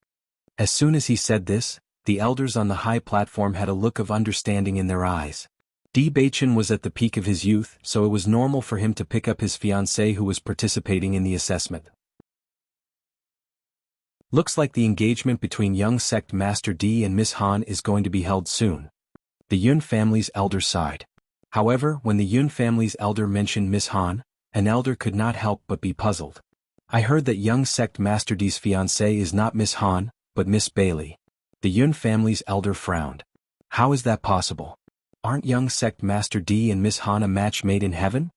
A: As soon as he said this, the elders on the high platform had a look of understanding in their eyes. Di Baichen was at the peak of his youth, so it was normal for him to pick up his fiancée who was participating in the assessment. Looks like the engagement between young sect master Di and Miss Han is going to be held soon. The Yun family's elder sighed. However, when the Yun family's elder mentioned Miss Han, an elder could not help but be puzzled. "I heard that young sect master Di's fiancée is not Miss Han, but Miss Bailey." The Yun family's elder frowned. "How is that possible? Aren't young sect master Di and Miss Han a match made in heaven?"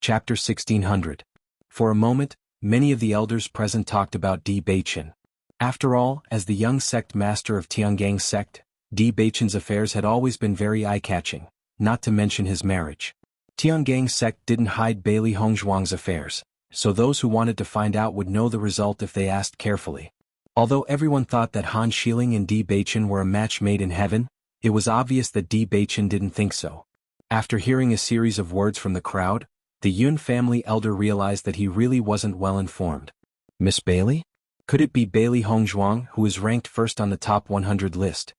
A: Chapter 1600. For a moment, many of the elders present talked about Di Baichen. After all, as the young sect master of Tiangang sect, Di Baichen's affairs had always been very eye-catching, not to mention his marriage. Tiangang sect didn't hide Bailey Hongzhuang's affairs, so those who wanted to find out would know the result if they asked carefully. Although everyone thought that Han Xiling and Di Baichen were a match made in heaven, it was obvious that Di Baichen didn't think so. After hearing a series of words from the crowd, the Yun family elder realized that he really wasn't well informed. Miss Bailey? Could it be Bailey Hongzhuang, who is ranked first on the top 100 list?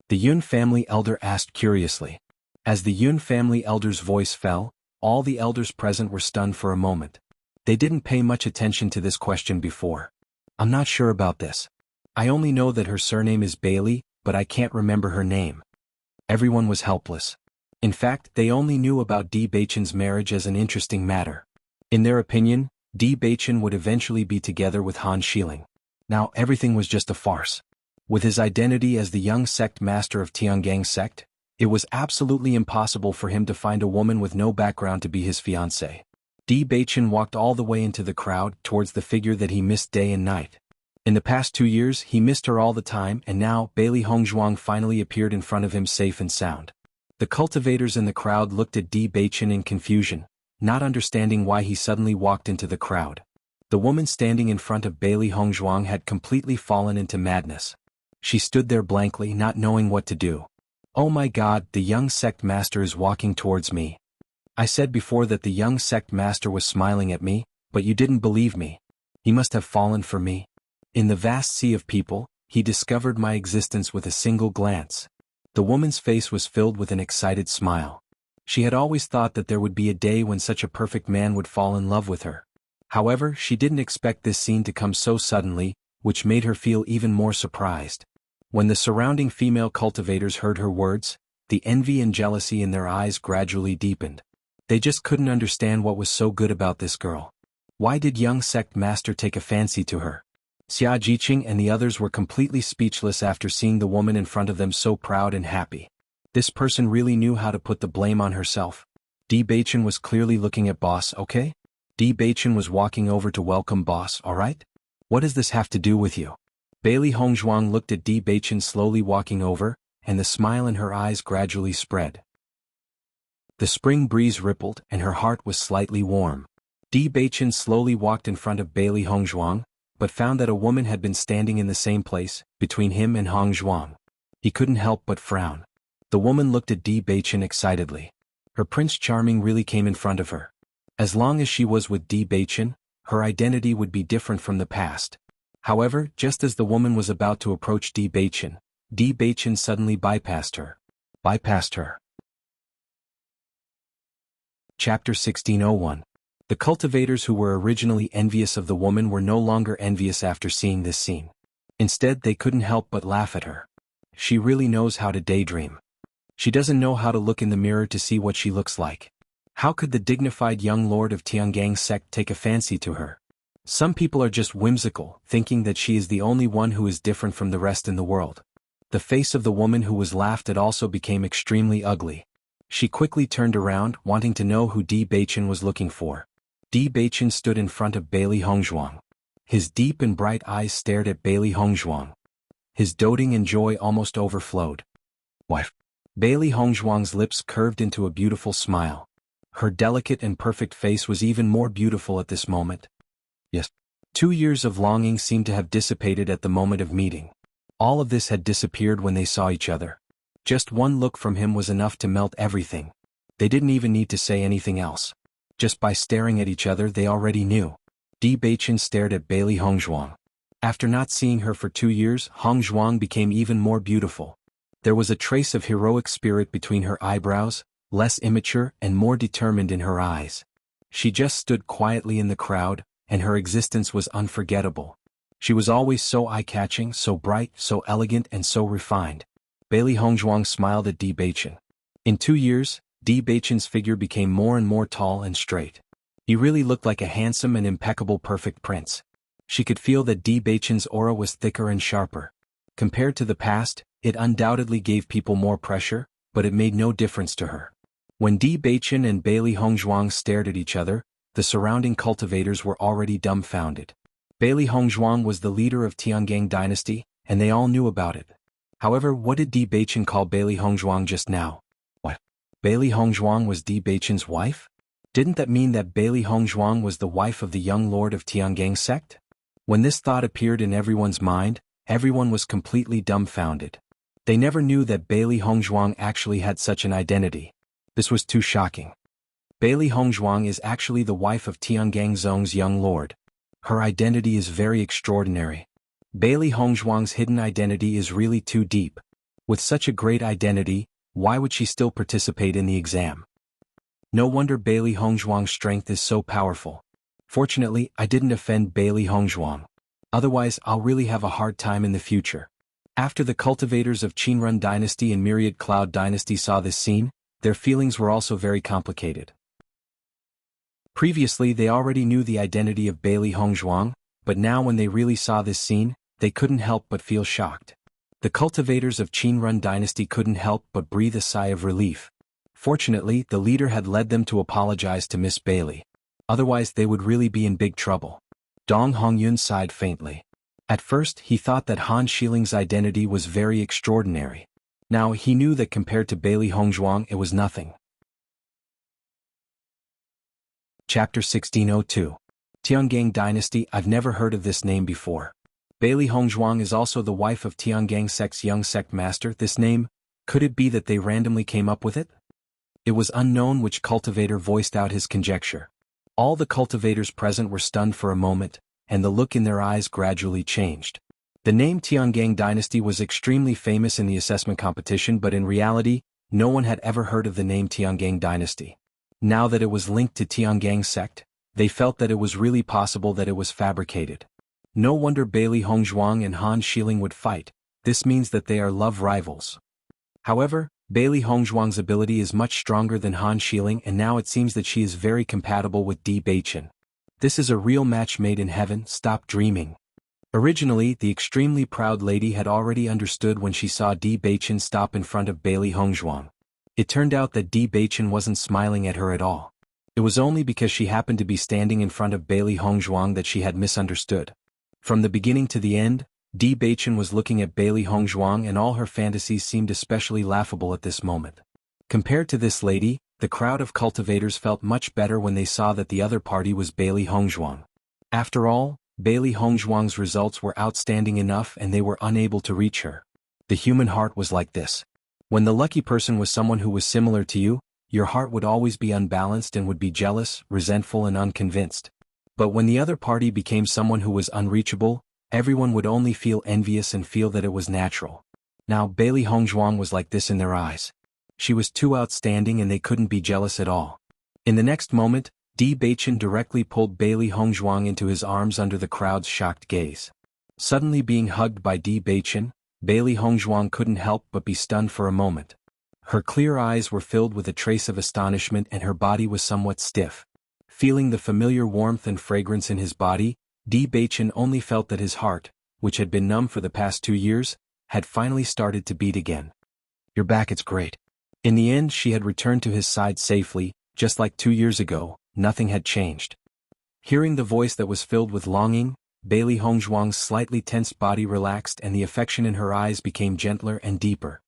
A: The Yun family elder asked curiously. As the Yun family elder's voice fell, all the elders present were stunned for a moment. They didn't pay much attention to this question before. "I'm not sure about this. I only know that her surname is Bailey, but I can't remember her name." Everyone was helpless. In fact, they only knew about Di Baichen's marriage as an interesting matter. In their opinion, Di Baichen would eventually be together with Han Xiling. Now everything was just a farce. With his identity as the young sect master of Tiangang sect, it was absolutely impossible for him to find a woman with no background to be his fiancée. Di Baichen walked all the way into the crowd towards the figure that he missed day and night. In the past 2 years he missed her all the time, and now Bailey Hongzhuang finally appeared in front of him safe and sound. The cultivators in the crowd looked at Di Baichen in confusion, not understanding why he suddenly walked into the crowd. The woman standing in front of Bailey Hongzhuang had completely fallen into madness. She stood there blankly, not knowing what to do. "Oh my God, the young sect master is walking towards me. I said before that the young sect master was smiling at me, but you didn't believe me. He must have fallen for me. In the vast sea of people, he discovered my existence with a single glance." The woman's face was filled with an excited smile. She had always thought that there would be a day when such a perfect man would fall in love with her. However, she didn't expect this scene to come so suddenly, which made her feel even more surprised. When the surrounding female cultivators heard her words, the envy and jealousy in their eyes gradually deepened. They just couldn't understand what was so good about this girl. Why did young sect master take a fancy to her? Xia Jiqing and the others were completely speechless after seeing the woman in front of them so proud and happy. This person really knew how to put the blame on herself. Di Baichen was clearly looking at boss, okay? Di Baichen was walking over to welcome boss, alright? What does this have to do with you? Bailey Hongzhuang looked at Di Baichen slowly walking over, and the smile in her eyes gradually spread. The spring breeze rippled and her heart was slightly warm. Di Baichen slowly walked in front of Bailey Hongzhuang, but found that a woman had been standing in the same place, between him and Hongzhuang. He couldn't help but frown. The woman looked at Di Baichen excitedly. Her Prince Charming really came in front of her. As long as she was with Di Baichen, her identity would be different from the past. However, just as the woman was about to approach Di Baichen suddenly bypassed her. Chapter 1601. The cultivators who were originally envious of the woman were no longer envious after seeing this scene. Instead, they couldn't help but laugh at her. She really knows how to daydream. She doesn't know how to look in the mirror to see what she looks like. How could the dignified young lord of Tiangang sect take a fancy to her? Some people are just whimsical, thinking that she is the only one who is different from the rest in the world. The face of the woman who was laughed at also became extremely ugly. She quickly turned around, wanting to know who Di Baichen was looking for. Di Baichen stood in front of Bailey Hongzhuang. His deep and bright eyes stared at Bailey Hongzhuang. His doting and joy almost overflowed. Wife. Bailey Hongzhuang's lips curved into a beautiful smile. Her delicate and perfect face was even more beautiful at this moment. Yes. 2 years of longing seemed to have dissipated at the moment of meeting. All of this had disappeared when they saw each other. Just one look from him was enough to melt everything. They didn't even need to say anything else. Just by staring at each other they already knew. Di Beichen stared at Bailey Hongzhuang. After not seeing her for 2 years, Hongzhuang became even more beautiful. There was a trace of heroic spirit between her eyebrows, less immature and more determined in her eyes. She just stood quietly in the crowd, and her existence was unforgettable. She was always so eye-catching, so bright, so elegant and so refined. Bailey Hongzhuang smiled at Di Beichen. In 2 years, Di Beichen's figure became more and more tall and straight. He really looked like a handsome and impeccable perfect prince. She could feel that Di Beichen's aura was thicker and sharper. Compared to the past, it undoubtedly gave people more pressure, but it made no difference to her. When Di Beichen and Bailey Hongzhuang stared at each other, the surrounding cultivators were already dumbfounded. Bailey Hongzhuang was the leader of Tiangang dynasty, and they all knew about it. However, what did Di Beichen call Bailey Hongzhuang just now? What? Bailey Hongzhuang was Di Beichen's wife? Didn't that mean that Bailey Hongzhuang was the wife of the young lord of Tiangang sect? When this thought appeared in everyone's mind, everyone was completely dumbfounded. They never knew that Bailey Hongzhuang actually had such an identity. This was too shocking. Bailey Hongzhuang is actually the wife of Tiangang Zong's young lord. Her identity is very extraordinary. Bailey Hongzhuang's hidden identity is really too deep. With such a great identity, why would she still participate in the exam? No wonder Bailey Hongzhuang's strength is so powerful. Fortunately, I didn't offend Bailey Hongzhuang. Otherwise, I'll really have a hard time in the future. After the cultivators of Qinrun dynasty and Myriad Cloud dynasty saw this scene, their feelings were also very complicated. Previously they already knew the identity of Bailey Hongzhuang, but now when they really saw this scene, they couldn't help but feel shocked. The cultivators of Qinrun dynasty couldn't help but breathe a sigh of relief. Fortunately, the leader had led them to apologize to Miss Bailey. Otherwise they would really be in big trouble. Dong Hongyun sighed faintly. At first he thought that Han Shiling's identity was very extraordinary. Now he knew that compared to Bailey Hongzhuang it was nothing. Chapter 1602. Tiangang Dynasty. I've never heard of this name before. Bailey Hongzhuang is also the wife of Tiangang sect's young sect master. This name, could it be that they randomly came up with it? It was unknown which cultivator voiced out his conjecture. All the cultivators present were stunned for a moment, and the look in their eyes gradually changed. The name Tiangang Dynasty was extremely famous in the assessment competition, but in reality, no one had ever heard of the name Tiangang Dynasty. Now that it was linked to Tiangang sect, they felt that it was really possible that it was fabricated. No wonder Bailey Hongzhuang and Han Shiling would fight. This means that they are love rivals. However, Bailey Hongzhuang's ability is much stronger than Han Shiling, and now it seems that she is very compatible with Di Beichen. This is a real match made in heaven. Stop dreaming. Originally, the extremely proud lady had already understood when she saw Di Beichen stop in front of Bailey Hongzhuang. It turned out that Di Beichen wasn't smiling at her at all. It was only because she happened to be standing in front of Bailey Hongzhuang that she had misunderstood. From the beginning to the end, Di Beichen was looking at Bailey Hongzhuang, and all her fantasies seemed especially laughable at this moment. Compared to this lady, the crowd of cultivators felt much better when they saw that the other party was Bailey Hongzhuang. After all, Bailey Hongzhuang's results were outstanding enough and they were unable to reach her. The human heart was like this. When the lucky person was someone who was similar to you, your heart would always be unbalanced and would be jealous, resentful and unconvinced. But when the other party became someone who was unreachable, everyone would only feel envious and feel that it was natural. Now Bailey Hongzhuang was like this in their eyes. She was too outstanding and they couldn't be jealous at all. In the next moment, Di Beichen directly pulled Bailey Hongzhuang into his arms under the crowd's shocked gaze. Suddenly being hugged by Di Beichen, Bailey Hongzhuang couldn't help but be stunned for a moment. Her clear eyes were filled with a trace of astonishment and her body was somewhat stiff. Feeling the familiar warmth and fragrance in his body, Di Beichen only felt that his heart, which had been numb for the past 2 years, had finally started to beat again. "You're back, it's great." In the end she had returned to his side safely, just like 2 years ago, nothing had changed. Hearing the voice that was filled with longing, Bailey Hongzhuang's slightly tensed body relaxed and the affection in her eyes became gentler and deeper.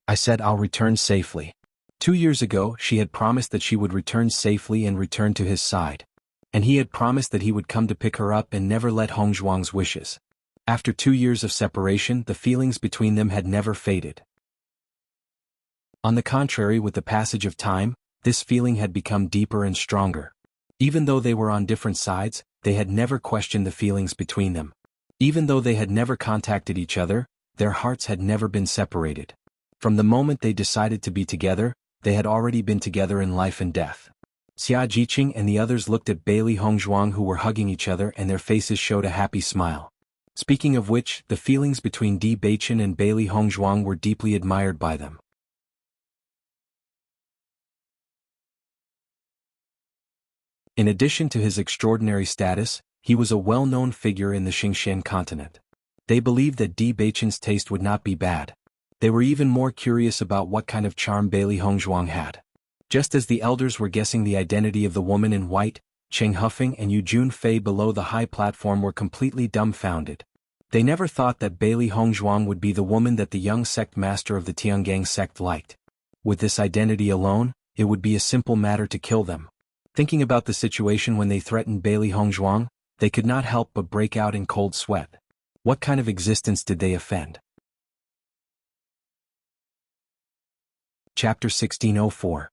A: I said I'll return safely. 2 years ago she had promised that she would return safely and return to his side. And he had promised that he would come to pick her up and never let Hongzhuang's wishes. After 2 years of separation, the feelings between them had never faded. On the contrary, with the passage of time, this feeling had become deeper and stronger. Even though they were on different sides, they had never questioned the feelings between them. Even though they had never contacted each other, their hearts had never been separated. From the moment they decided to be together, they had already been together in life and death. Xia Jiqing and the others looked at Bailey Hongzhuang, who were hugging each other, and their faces showed a happy smile. Speaking of which, the feelings between Di Beichen and Bailey Hongzhuang were deeply admired by them. In addition to his extraordinary status, he was a well-known figure in the Xingxian continent. They believed that Di Beichen's taste would not be bad. They were even more curious about what kind of charm Bailey Hongzhuang had. Just as the elders were guessing the identity of the woman in white, Cheng Hufeng and Yu Junfei below the high platform were completely dumbfounded. They never thought that Bailey Hongzhuang would be the woman that the young sect master of the Tiangang sect liked. With this identity alone, it would be a simple matter to kill them. Thinking about the situation when they threatened Bailey Hongzhuang, they could not help but break out in cold sweat. What kind of existence did they offend? Chapter 1604.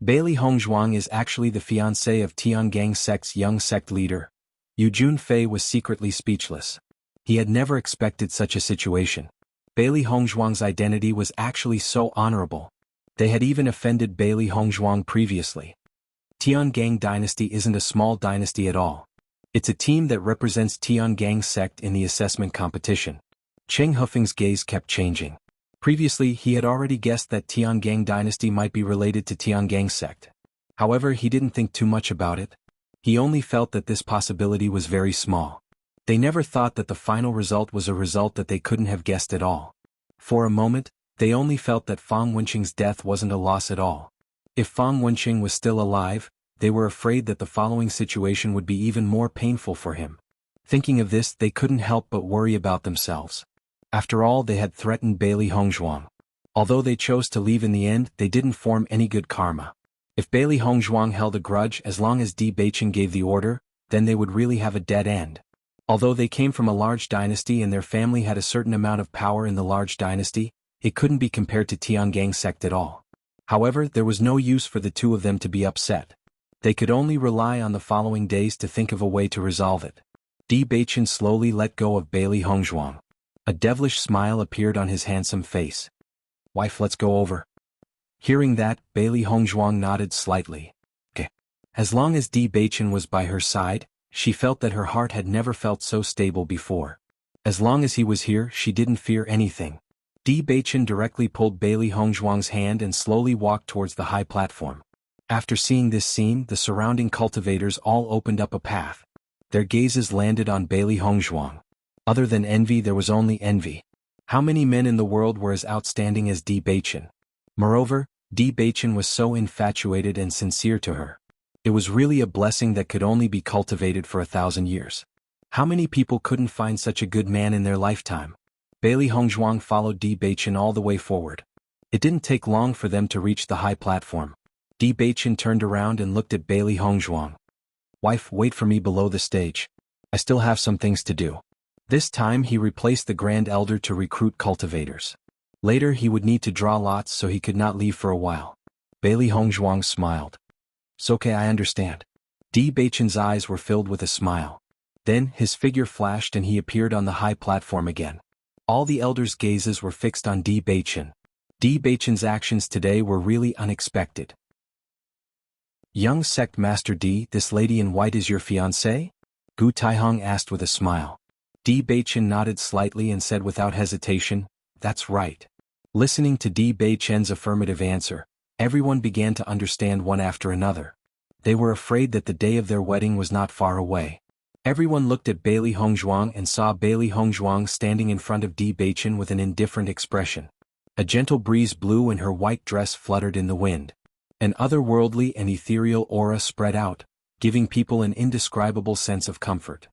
A: Bailey Hongzhuang is actually the fiancée of Tiangang sect's young sect leader. Yu Junfei was secretly speechless. He had never expected such a situation. Bailey Hongzhuang's identity was actually so honorable. They had even offended Bailey Hongzhuang previously. Tiangang dynasty isn't a small dynasty at all. It's a team that represents Tiangang sect in the assessment competition. Cheng Hufeng's gaze kept changing. Previously he had already guessed that Tiangang dynasty might be related to Tiangang sect. However, he didn't think too much about it. He only felt that this possibility was very small. They never thought that the final result was a result that they couldn't have guessed at all. For a moment, they only felt that Fang Wenqing's death wasn't a loss at all. If Fang Wenqing was still alive, they were afraid that the following situation would be even more painful for him. Thinking of this, they couldn't help but worry about themselves. After all, they had threatened Bailey Hongzhuang. Although they chose to leave in the end, they didn't form any good karma. If Bailey Hongzhuang held a grudge as long as Di Beichen gave the order, then they would really have a dead end. Although they came from a large dynasty and their family had a certain amount of power in the large dynasty, it couldn't be compared to Tiangang sect at all. However, there was no use for the two of them to be upset. They could only rely on the following days to think of a way to resolve it. Di Beichen slowly let go of Bailey Hongzhuang. A devilish smile appeared on his handsome face. "Wife, let's go over." Hearing that, Bailey Hongzhuang nodded slightly. "Okay." As long as Di Beichen was by her side, she felt that her heart had never felt so stable before. As long as he was here, she didn't fear anything. Di Beichen directly pulled Bailey Hongzhuang's hand and slowly walked towards the high platform. After seeing this scene, the surrounding cultivators all opened up a path. Their gazes landed on Bailey Hongzhuang. Other than envy, there was only envy. How many men in the world were as outstanding as Di Beichen? Moreover, Di Beichen was so infatuated and sincere to her. It was really a blessing that could only be cultivated for 1,000 years. How many people couldn't find such a good man in their lifetime? Bailey Hongzhuang followed Di Beichen all the way forward. It didn't take long for them to reach the high platform. Di Beichen turned around and looked at Bailey Hongzhuang. "Wife, wait for me below the stage. I still have some things to do." This time he replaced the Grand Elder to recruit cultivators. Later he would need to draw lots, so he could not leave for a while. Bailey Hongzhuang smiled. "It's okay, I understand." Di Beichen's eyes were filled with a smile. Then his figure flashed and he appeared on the high platform again. All the elders' gazes were fixed on Di Beichen. Di Beichen's actions today were really unexpected. "Young sect master Di, this lady in white is your fiancée?" Gu Taihong asked with a smile. Di Beichen nodded slightly and said without hesitation, "That's right." Listening to Di Beichen's affirmative answer, everyone began to understand one after another. They were afraid that the day of their wedding was not far away. Everyone looked at Bailey Hongzhuang and saw Bailey Hongzhuang standing in front of Di Beichen with an indifferent expression. A gentle breeze blew and her white dress fluttered in the wind. An otherworldly and ethereal aura spread out, giving people an indescribable sense of comfort.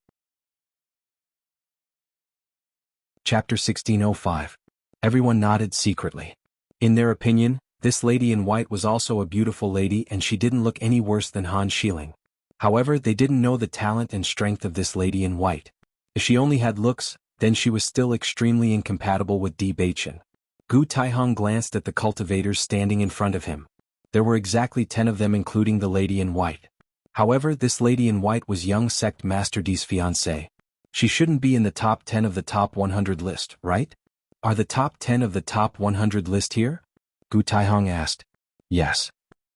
A: Chapter 1605. Everyone nodded secretly. In their opinion, this lady in white was also a beautiful lady and she didn't look any worse than Han Xiling. However, they didn't know the talent and strength of this lady in white. If she only had looks, then she was still extremely incompatible with Di Baichen. Gu Taihong glanced at the cultivators standing in front of him. There were exactly 10 of them including the lady in white. However, this lady in white was young sect Master Di's fiancée. She shouldn't be in the top 10 of the top 100 list, right? Are the top 10 of the top 100 list here? Gu Taihong asked. Yes.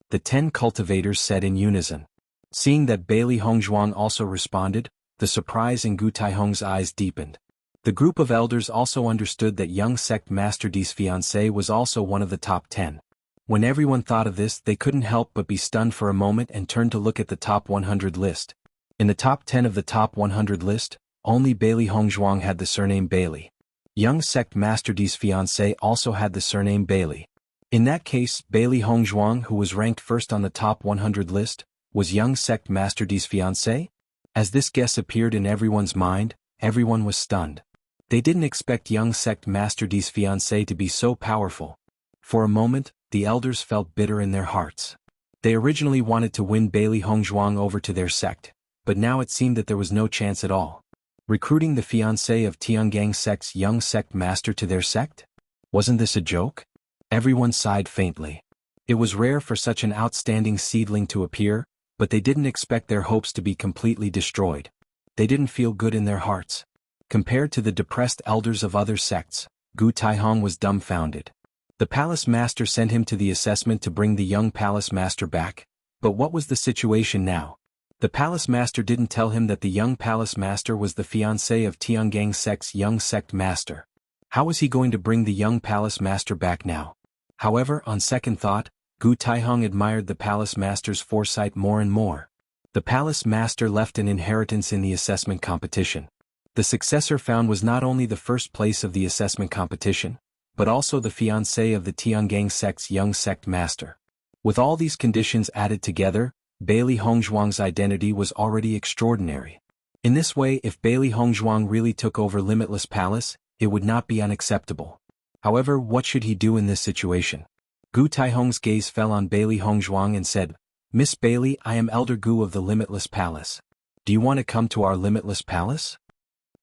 A: The 10 cultivators said in unison. Seeing that Bailey Hongzhuang also responded, the surprise in Gu Taihong's eyes deepened. The group of elders also understood that young sect Master Di's fiancée was also one of the top 10. When everyone thought of this, they couldn't help but be stunned for a moment and turned to look at the top 100 list. In the top 10 of the top 100 list, only Bailey Hongzhuang had the surname Bailey. Young sect Master Di's fiancée also had the surname Bailey. In that case, Bailey Hongzhuang, who was ranked first on the top 100 list, was young sect Master Di's fiancée? As this guess appeared in everyone's mind, everyone was stunned. They didn't expect young sect Master Di's fiancée to be so powerful. For a moment, the elders felt bitter in their hearts. They originally wanted to win Bailey Hongzhuang over to their sect, but now it seemed that there was no chance at all. Recruiting the fiancée of Tiangang sect's young sect master to their sect? Wasn't this a joke? Everyone sighed faintly. It was rare for such an outstanding seedling to appear, but they didn't expect their hopes to be completely destroyed. They didn't feel good in their hearts. Compared to the depressed elders of other sects, Gu Taihong was dumbfounded. The palace master sent him to the assessment to bring the young palace master back, but what was the situation now? The palace master didn't tell him that the young palace master was the fiancé of Tiangang sect's young sect master. How was he going to bring the young palace master back now? However, on second thought, Gu Taihong admired the palace master's foresight more and more. The palace master left an inheritance in the assessment competition. The successor found was not only the first place of the assessment competition, but also the fiancé of the Tiangang sect's young sect master. With all these conditions added together, Bailey Hongzhuang's identity was already extraordinary. In this way, if Bailey Hongzhuang really took over Limitless Palace, it would not be unacceptable. However, what should he do in this situation? Gu Taihong's gaze fell on Bailey Hongzhuang and said, Miss Bailey, I am Elder Gu of the Limitless Palace. Do you want to come to our Limitless Palace?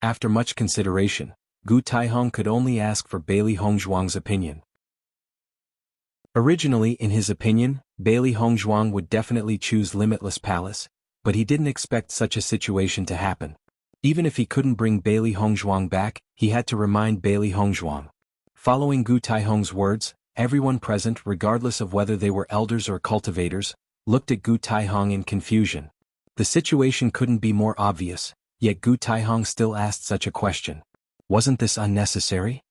A: After much consideration, Gu Taihong could only ask for Bailey Hongzhuang's opinion. Originally, in his opinion, Bailey Hongzhuang would definitely choose Limitless Palace, but he didn't expect such a situation to happen. Even if he couldn't bring Bailey Hongzhuang back, he had to remind Bailey Hongzhuang. Following Gu Taihong's words, everyone present, regardless of whether they were elders or cultivators, looked at Gu Taihong in confusion. The situation couldn't be more obvious, yet Gu Taihong still asked such a question. Wasn't this unnecessary?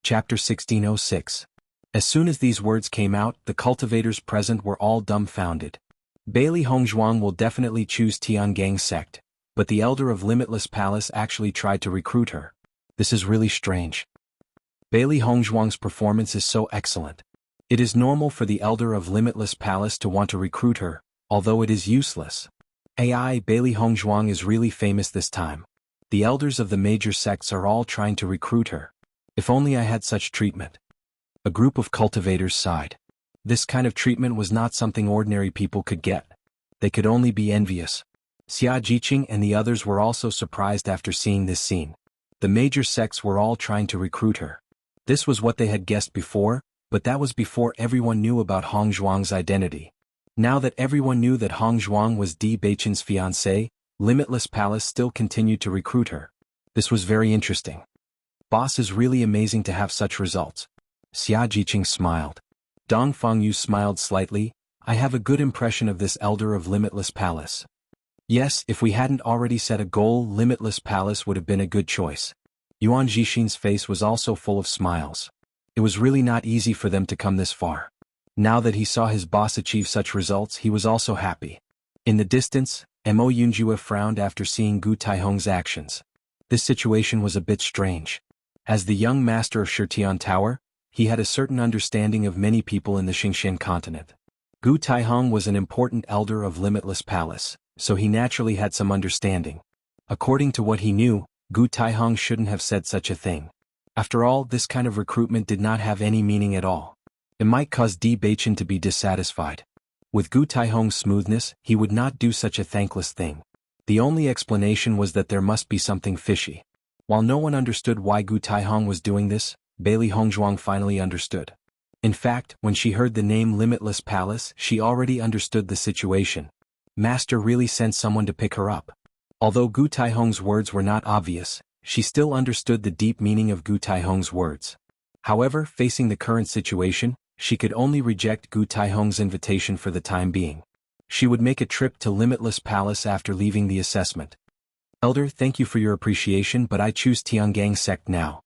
A: Chapter 1606. As soon as these words came out, the cultivators present were all dumbfounded. Bailey Hongzhuang will definitely choose Tiangang sect, but the elder of Limitless Palace actually tried to recruit her. This is really strange. Bailey Hongzhuang's performance is so excellent. It is normal for the elder of Limitless Palace to want to recruit her, although it is useless. Bailey Hongzhuang is really famous this time. The elders of the major sects are all trying to recruit her. If only I had such treatment. A group of cultivators sighed. This kind of treatment was not something ordinary people could get. They could only be envious. Xia Jiqing and the others were also surprised after seeing this scene. The major sects were all trying to recruit her. This was what they had guessed before, but that was before everyone knew about Hongzhuang's identity. Now that everyone knew that Hongzhuang was Di Baichen's fiancée, Limitless Palace still continued to recruit her. This was very interesting. Boss is really amazing to have such results. Xia Jiqing smiled. Dong Fengyu smiled slightly. I have a good impression of this elder of Limitless Palace. Yes, if we hadn't already set a goal, Limitless Palace would have been a good choice. Yuan Jixin's face was also full of smiles. It was really not easy for them to come this far. Now that he saw his boss achieve such results, he was also happy. In the distance, Mo Yunjue frowned after seeing Gu Taihong's actions. This situation was a bit strange. As the young master of Shitian Tower, he had a certain understanding of many people in the Xingxian continent. Gu Taihong was an important elder of Limitless Palace, so he naturally had some understanding. According to what he knew, Gu Taihong shouldn't have said such a thing. After all, this kind of recruitment did not have any meaning at all. It might cause Di Beichen to be dissatisfied. With Gu Taihong's smoothness, he would not do such a thankless thing. The only explanation was that there must be something fishy. While no one understood why Gu Taihong was doing this, Bailey Hongzhuang finally understood. In fact, when she heard the name Limitless Palace, she already understood the situation. Master really sent someone to pick her up. Although Gu Taihong's words were not obvious, she still understood the deep meaning of Gu Taihong's words. However, facing the current situation, she could only reject Gu Taihong's invitation for the time being. She would make a trip to Limitless Palace after leaving the assessment. Elder, thank you for your appreciation, but I choose Tiangang sect now.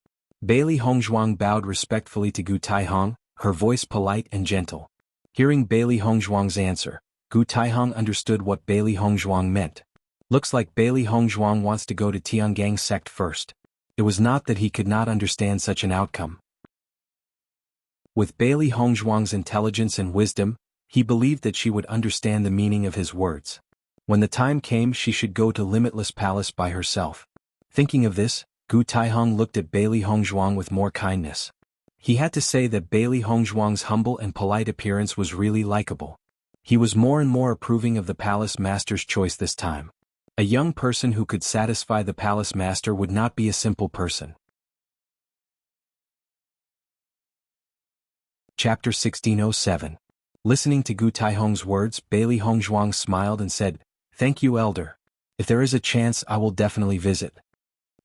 A: Bailey Hongzhuang bowed respectfully to Gu Taihong, her voice polite and gentle. Hearing Bailey Hongzhuang's answer, Gu Taihong understood what Bailey Hongzhuang meant. Looks like Bailey Hongzhuang wants to go to Tiangang sect first. It was not that he could not understand such an outcome. With Bailey Hongzhuang's intelligence and wisdom, he believed that she would understand the meaning of his words. When the time came, she should go to Limitless Palace by herself. Thinking of this, Gu Taihong looked at Bailey Hongzhuang with more kindness. He had to say that Bailey Hongzhuang's humble and polite appearance was really likable. He was more and more approving of the palace master's choice this time. A young person who could satisfy the palace master would not be a simple person. Chapter 1607. Listening to Gu Taihong's words, Bailey Hongzhuang smiled and said, "Thank you, elder. If there is a chance, I will definitely visit."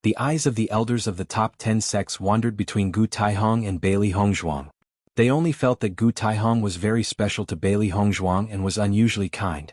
A: The eyes of the elders of the top 10 sects wandered between Gu Taihong and Bailey Hongzhuang. They only felt that Gu Taihong was very special to Bailey Hongzhuang and was unusually kind.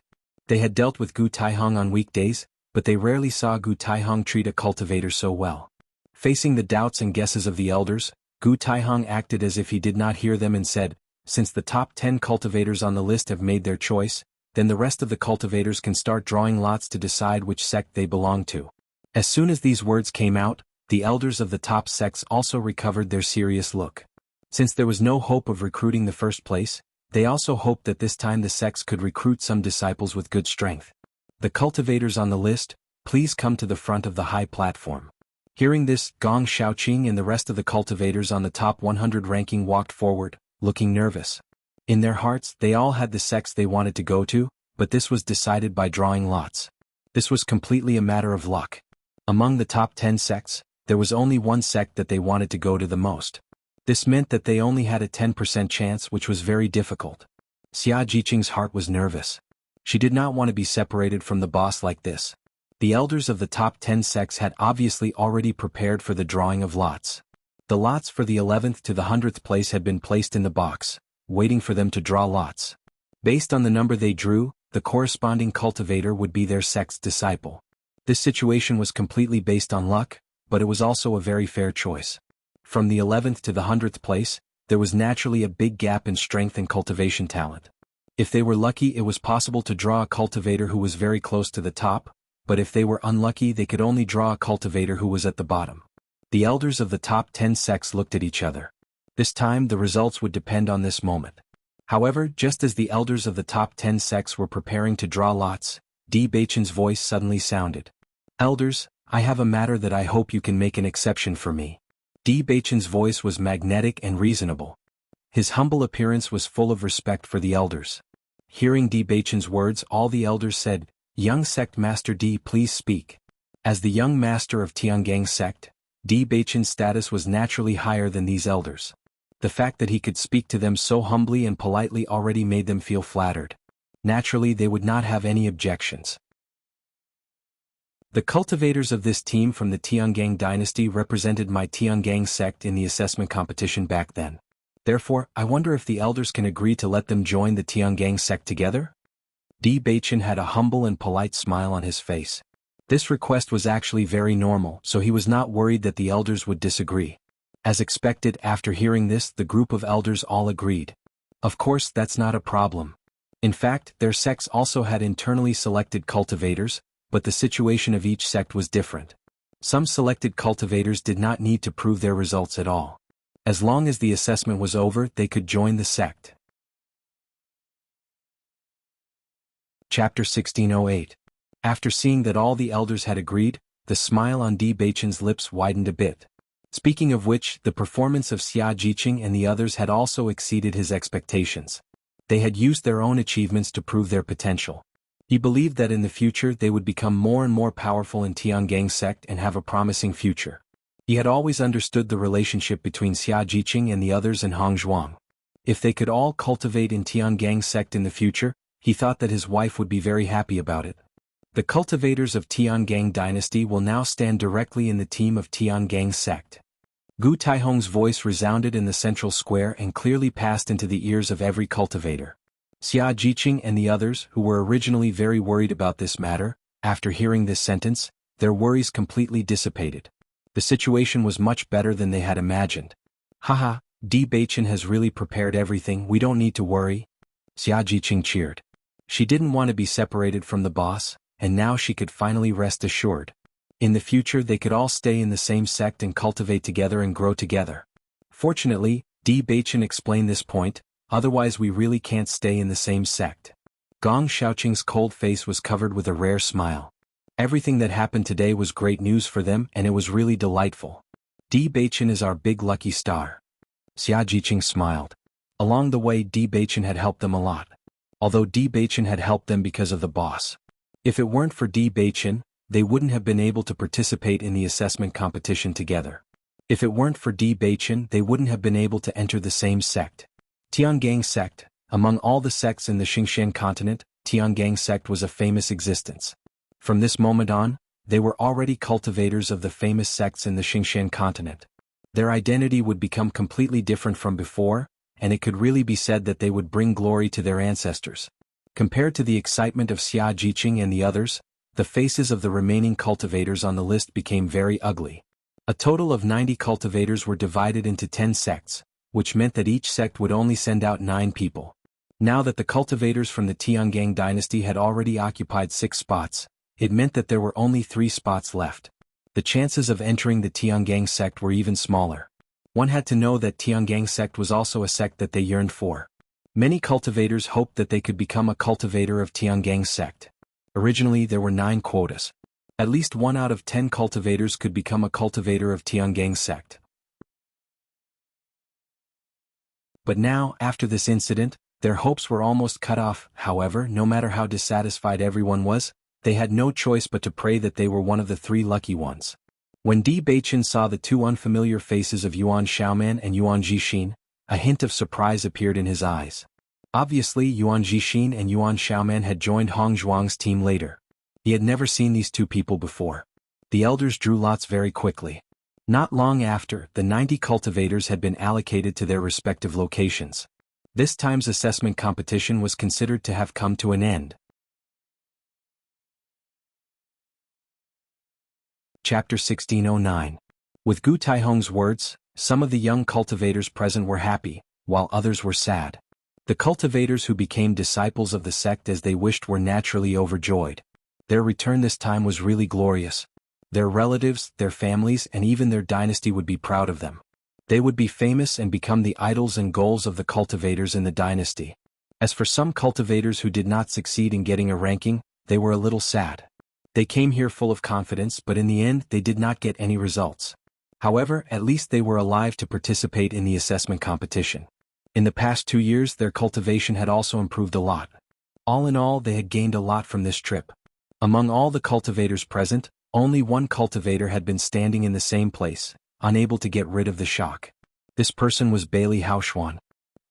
A: They had dealt with Gu Taihong on weekdays, but they rarely saw Gu Taihong treat a cultivator so well. Facing the doubts and guesses of the elders, Gu Taihong acted as if he did not hear them and said, "Since the top 10 cultivators on the list have made their choice, then the rest of the cultivators can start drawing lots to decide which sect they belong to." As soon as these words came out, the elders of the top sects also recovered their serious look. Since there was no hope of recruiting the first place, they also hoped that this time the sects could recruit some disciples with good strength. "The cultivators on the list, please come to the front of the high platform." Hearing this, Gong Shaoqing and the rest of the cultivators on the top 100 ranking walked forward, looking nervous. In their hearts, they all had the sects they wanted to go to, but this was decided by drawing lots. This was completely a matter of luck. Among the top 10 sects, there was only one sect that they wanted to go to the most. This meant that they only had a 10% chance, which was very difficult. Xia Jiqing's heart was nervous. She did not want to be separated from the boss like this. The elders of the top 10 sects had obviously already prepared for the drawing of lots. The lots for the 11th to the 100th place had been placed in the box, waiting for them to draw lots. Based on the number they drew, the corresponding cultivator would be their sect's disciple. This situation was completely based on luck, but it was also a very fair choice. From the 11th to the 100th place, there was naturally a big gap in strength and cultivation talent. If they were lucky, it was possible to draw a cultivator who was very close to the top, but if they were unlucky, they could only draw a cultivator who was at the bottom. The elders of the top 10 sects looked at each other. This time the results would depend on this moment. However, just as the elders of the top 10 sects were preparing to draw lots, Di Beichen's voice suddenly sounded. "Elders, I have a matter that I hope you can make an exception for me." Di Beichen's voice was magnetic and reasonable. His humble appearance was full of respect for the elders. Hearing Di Beichen's words, all the elders said, "Young sect master Di, please speak." As the young master of Tiangang sect, Di Beichen's status was naturally higher than these elders. The fact that he could speak to them so humbly and politely already made them feel flattered. Naturally, they would not have any objections. The cultivators of this team from the Tiangang dynasty represented my Tiangang sect in the assessment competition back then. Therefore, I wonder if the elders can agree to let them join the Tiangang sect together? Di Beichen had a humble and polite smile on his face. This request was actually very normal, so he was not worried that the elders would disagree. As expected, after hearing this, the group of elders all agreed. Of course, that's not a problem. In fact, their sects also had internally selected cultivators, but the situation of each sect was different. Some selected cultivators did not need to prove their results at all. As long as the assessment was over, they could join the sect. Chapter 1608. After seeing that all the elders had agreed, The smile on Di Beichen's lips widened a bit. Speaking of which, the performance of Xia Jiqing and the others had also exceeded his expectations. They had used their own achievements to prove their potential. He believed that in the future they would become more and more powerful in Tiangang sect and have a promising future. He had always understood the relationship between Xia Jiqing and the others in Hongzhuang. If they could all cultivate in Tiangang sect in the future, he thought that his wife would be very happy about it. The cultivators of Tiangang dynasty will now stand directly in the team of Tiangang sect. Gu Taihong's voice resounded in the central square and clearly passed into the ears of every cultivator. Xia Jiqing and the others, who were originally very worried about this matter, after hearing this sentence, their worries completely dissipated. The situation was much better than they had imagined. Haha, Di Beichen has really prepared everything, we don't need to worry. Xia Jiqing cheered. She didn't want to be separated from the boss, and now she could finally rest assured. In the future they could all stay in the same sect and cultivate together and grow together. Fortunately, Di Beichen explained this point, otherwise we really can't stay in the same sect. Gong Shaoqing's cold face was covered with a rare smile. Everything that happened today was great news for them and it was really delightful. Di Beichen is our big lucky star. Xia Jiqing smiled. Along the way Di Beichen had helped them a lot. Although Di Beichen had helped them because of the boss. If it weren't for Di Beichen, they wouldn't have been able to participate in the assessment competition together. If it weren't for Di Beichen, they wouldn't have been able to enter the same sect. Tiangang sect, among all the sects in the Xingxian continent, Tiangang sect was a famous existence. From this moment on, they were already cultivators of the famous sects in the Xingxian continent. Their identity would become completely different from before, and it could really be said that they would bring glory to their ancestors. Compared to the excitement of Xia Jiqing and the others, the faces of the remaining cultivators on the list became very ugly. A total of 90 cultivators were divided into 10 sects, which meant that each sect would only send out 9 people. Now that the cultivators from the Tiangang dynasty had already occupied 6 spots, it meant that there were only 3 spots left. The chances of entering the Tiangang sect were even smaller. One had to know that Tiangang sect was also a sect that they yearned for. Many cultivators hoped that they could become a cultivator of Tiangang sect. Originally there were 9 quotas. At least 1 out of 10 cultivators could become a cultivator of Tiangang sect. But now, after this incident, their hopes were almost cut off. However, no matter how dissatisfied everyone was, they had no choice but to pray that they were one of the 3 lucky ones. When Di Beichen saw the 2 unfamiliar faces of Yuan Xiaoman and Yuan Jixin, a hint of surprise appeared in his eyes. Obviously Yuan Jixin and Yuan Xiaoman had joined Hongzhuang's team later. He had never seen these 2 people before. The elders drew lots very quickly. Not long after, the 90 cultivators had been allocated to their respective locations. This time's assessment competition was considered to have come to an end. Chapter 1609. With Gu Taihong's words, some of the young cultivators present were happy, while others were sad. The cultivators who became disciples of the sect as they wished were naturally overjoyed. Their return this time was really glorious. Their relatives, their families, and even their dynasty would be proud of them. They would be famous and become the idols and goals of the cultivators in the dynasty. As for some cultivators who did not succeed in getting a ranking, they were a little sad. They came here full of confidence, but in the end they did not get any results. However, at least they were alive to participate in the assessment competition. In the past 2 years their cultivation had also improved a lot. All in all they had gained a lot from this trip. Among all the cultivators present, only 1 cultivator had been standing in the same place, unable to get rid of the shock. This person was Bailey Haoxuan.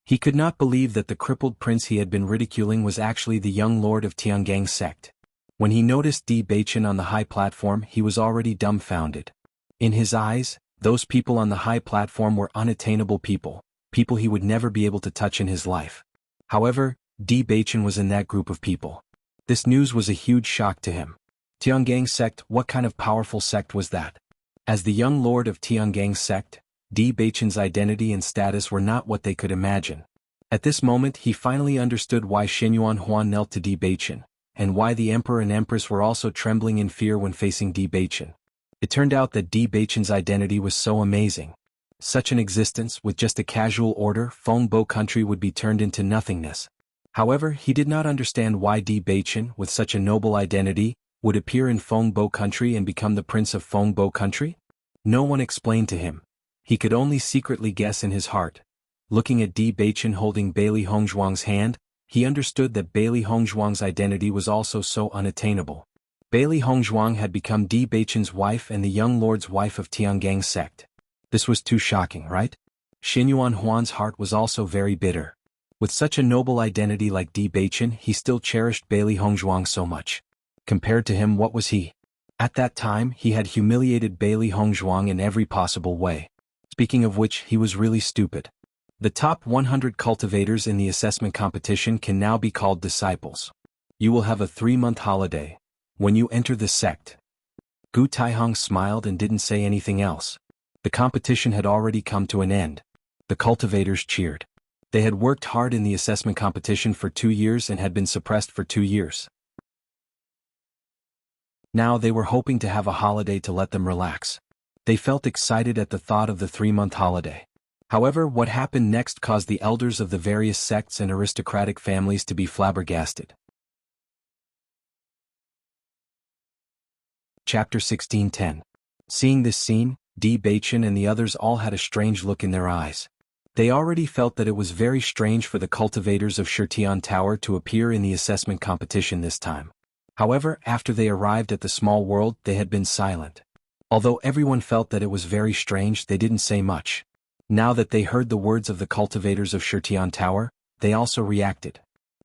A: He could not believe that the crippled prince he had been ridiculing was actually the young lord of Tiangang sect. When he noticed Di Beichen on the high platform he was already dumbfounded. In his eyes, those people on the high platform were unattainable people he would never be able to touch in his life. However, Di Beichen was in that group of people. This news was a huge shock to him. Tiangang sect, what kind of powerful sect was that? As the young lord of Tiangang sect, Di Beichen's identity and status were not what they could imagine. At this moment he finally understood why Xinyuan Huan knelt to Di Beichen, and why the emperor and empress were also trembling in fear when facing Di Beichen. It turned out that Di Beichen's identity was so amazing. Such an existence, with just a casual order, Fengbo country would be turned into nothingness. However, he did not understand why Di Beichen, with such a noble identity, would appear in Fengbo country and become the prince of Fengbo country? No one explained to him. He could only secretly guess in his heart. Looking at Di Baichen holding Bailey Hongzhuang's hand, he understood that Bailey Hongzhuang's identity was also so unattainable. Bailey Hongzhuang had become Di Baichen's wife and the young lord's wife of Tiangang's sect. This was too shocking, right? Xinyuan Huan's heart was also very bitter. With such a noble identity like Di Baichen, he still cherished Bailey Hongzhuang so much. Compared to him, what was he? At that time, he had humiliated Bailey Hongzhuang in every possible way. Speaking of which, he was really stupid. The top 100 cultivators in the assessment competition can now be called disciples. You will have a 3-month holiday. When you enter the sect. Gu Taihong smiled and didn't say anything else. The competition had already come to an end. The cultivators cheered. They had worked hard in the assessment competition for 2 years and had been suppressed for 2 years. Now they were hoping to have a holiday to let them relax. They felt excited at the thought of the 3-month holiday. However, what happened next caused the elders of the various sects and aristocratic families to be flabbergasted. Chapter 16:10. Seeing this scene, Di Baichen and the others all had a strange look in their eyes. They already felt that it was very strange for the cultivators of Shitian Tower to appear in the assessment competition this time. However, after they arrived at the small world, they had been silent. Although everyone felt that it was very strange, they didn't say much. Now that they heard the words of the cultivators of Shitian Tower, they also reacted.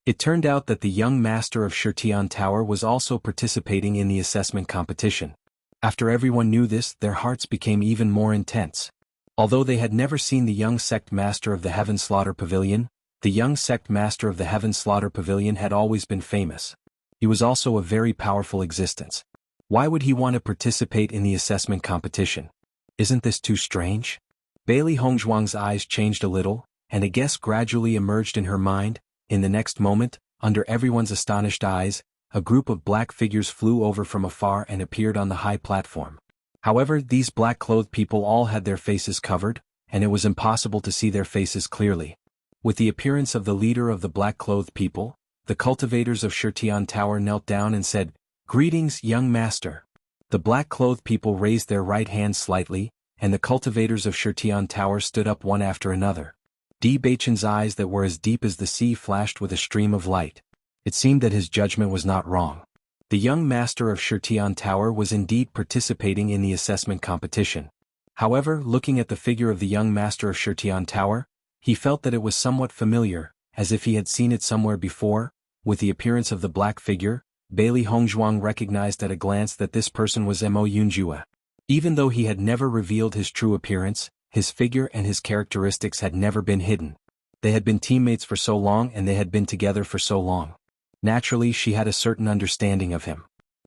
A: It turned out that the young master of Shitian Tower was also participating in the assessment competition. After everyone knew this, their hearts became even more intense. Although they had never seen the young sect master of the Heaven Slaughter Pavilion, the young sect master of the Heaven Slaughter Pavilion had always been famous. He was also a very powerful existence. Why would he want to participate in the assessment competition? Isn't this too strange? Bailey Hongzhuang's eyes changed a little, and a guess gradually emerged in her mind. In the next moment, under everyone's astonished eyes, a group of black figures flew over from afar and appeared on the high platform. However, these black-clothed people all had their faces covered, and it was impossible to see their faces clearly. With the appearance of the leader of the black-clothed people, the cultivators of Shitian Tower knelt down and said, "Greetings, young master." The black-clothed people raised their right hands slightly, and the cultivators of Shitian Tower stood up one after another. Di Baichen's eyes that were as deep as the sea flashed with a stream of light. It seemed that his judgment was not wrong. The young master of Shitian Tower was indeed participating in the assessment competition. However, looking at the figure of the young master of Shitian Tower, he felt that it was somewhat familiar, as if he had seen it somewhere before. With the appearance of the black figure, Bailey Hongzhuang recognized at a glance that this person was Mo Yunjue. Even though he had never revealed his true appearance, his figure and his characteristics had never been hidden. They had been teammates for so long and they had been together for so long. Naturally, she had a certain understanding of him.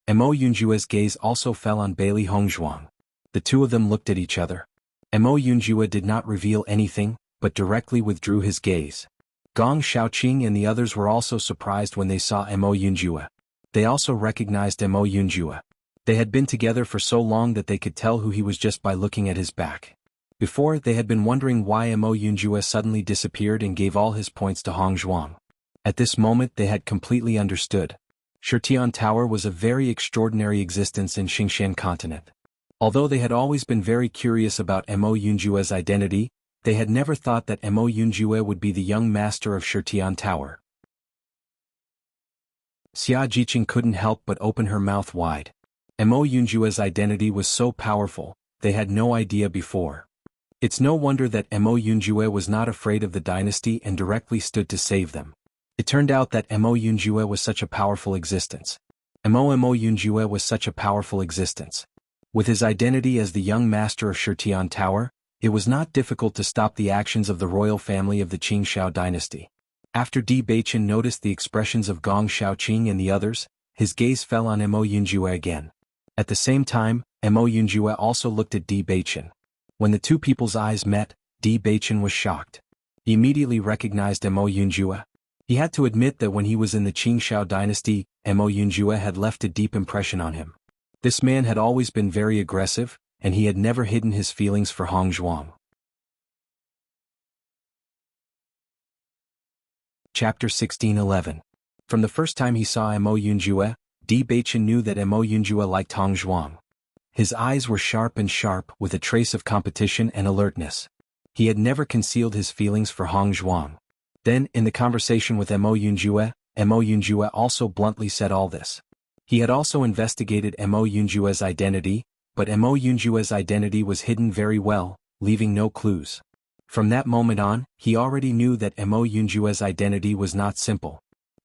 A: Mo Yunjue's gaze also fell on Bailey Hongzhuang. The two of them looked at each other. Mo Yunjue did not reveal anything, but directly withdrew his gaze. Gong Shaoqing and the others were also surprised when they saw Mo Yunjue. They also recognized Mo Yunjue. They had been together for so long that they could tell who he was just by looking at his back. Before, they had been wondering why Mo Yunjue suddenly disappeared and gave all his points to Hongzhuang. At this moment they had completely understood. Shitian Tower was a very extraordinary existence in Xingshan continent. Although they had always been very curious about Mo Yunjue's identity, they had never thought that Mo Yunjue would be the young master of Shitian Tower. Xia Jiqing couldn't help but open her mouth wide. Mo Yunjue's identity was so powerful, they had no idea before. It's no wonder that Mo Yunjue was not afraid of the dynasty and directly stood to save them. It turned out that Mo Yunjue was such a powerful existence. Mo Yunjue was such a powerful existence. With his identity as the young master of Shitian Tower, it was not difficult to stop the actions of the royal family of the Qingshao dynasty. After Di Baichen noticed the expressions of Gong Shaoqing and the others, his gaze fell on Mo Yunjue again. At the same time, Mo Yunjue also looked at Di Baichen. When the two people's eyes met, Di Baichen was shocked. He immediately recognized Mo Yunjue. He had to admit that when he was in the Qingshao dynasty, Mo Yunjue had left a deep impression on him. This man had always been very aggressive, and he had never hidden his feelings for Hongzhuang. Chapter 16:11. From the first time he saw Mo Yunjue, Di Baichen knew that Mo Yunjue liked Hong Zhuang. His eyes were sharp and sharp with a trace of competition and alertness. He had never concealed his feelings for Hong Zhuang. Then, in the conversation with Mo Yunjue also bluntly said all this. He had also investigated Mo Yunjue's identity, but Mo Yunjue's identity was hidden very well, leaving no clues. From that moment on, he already knew that Mo Yunjue's identity was not simple.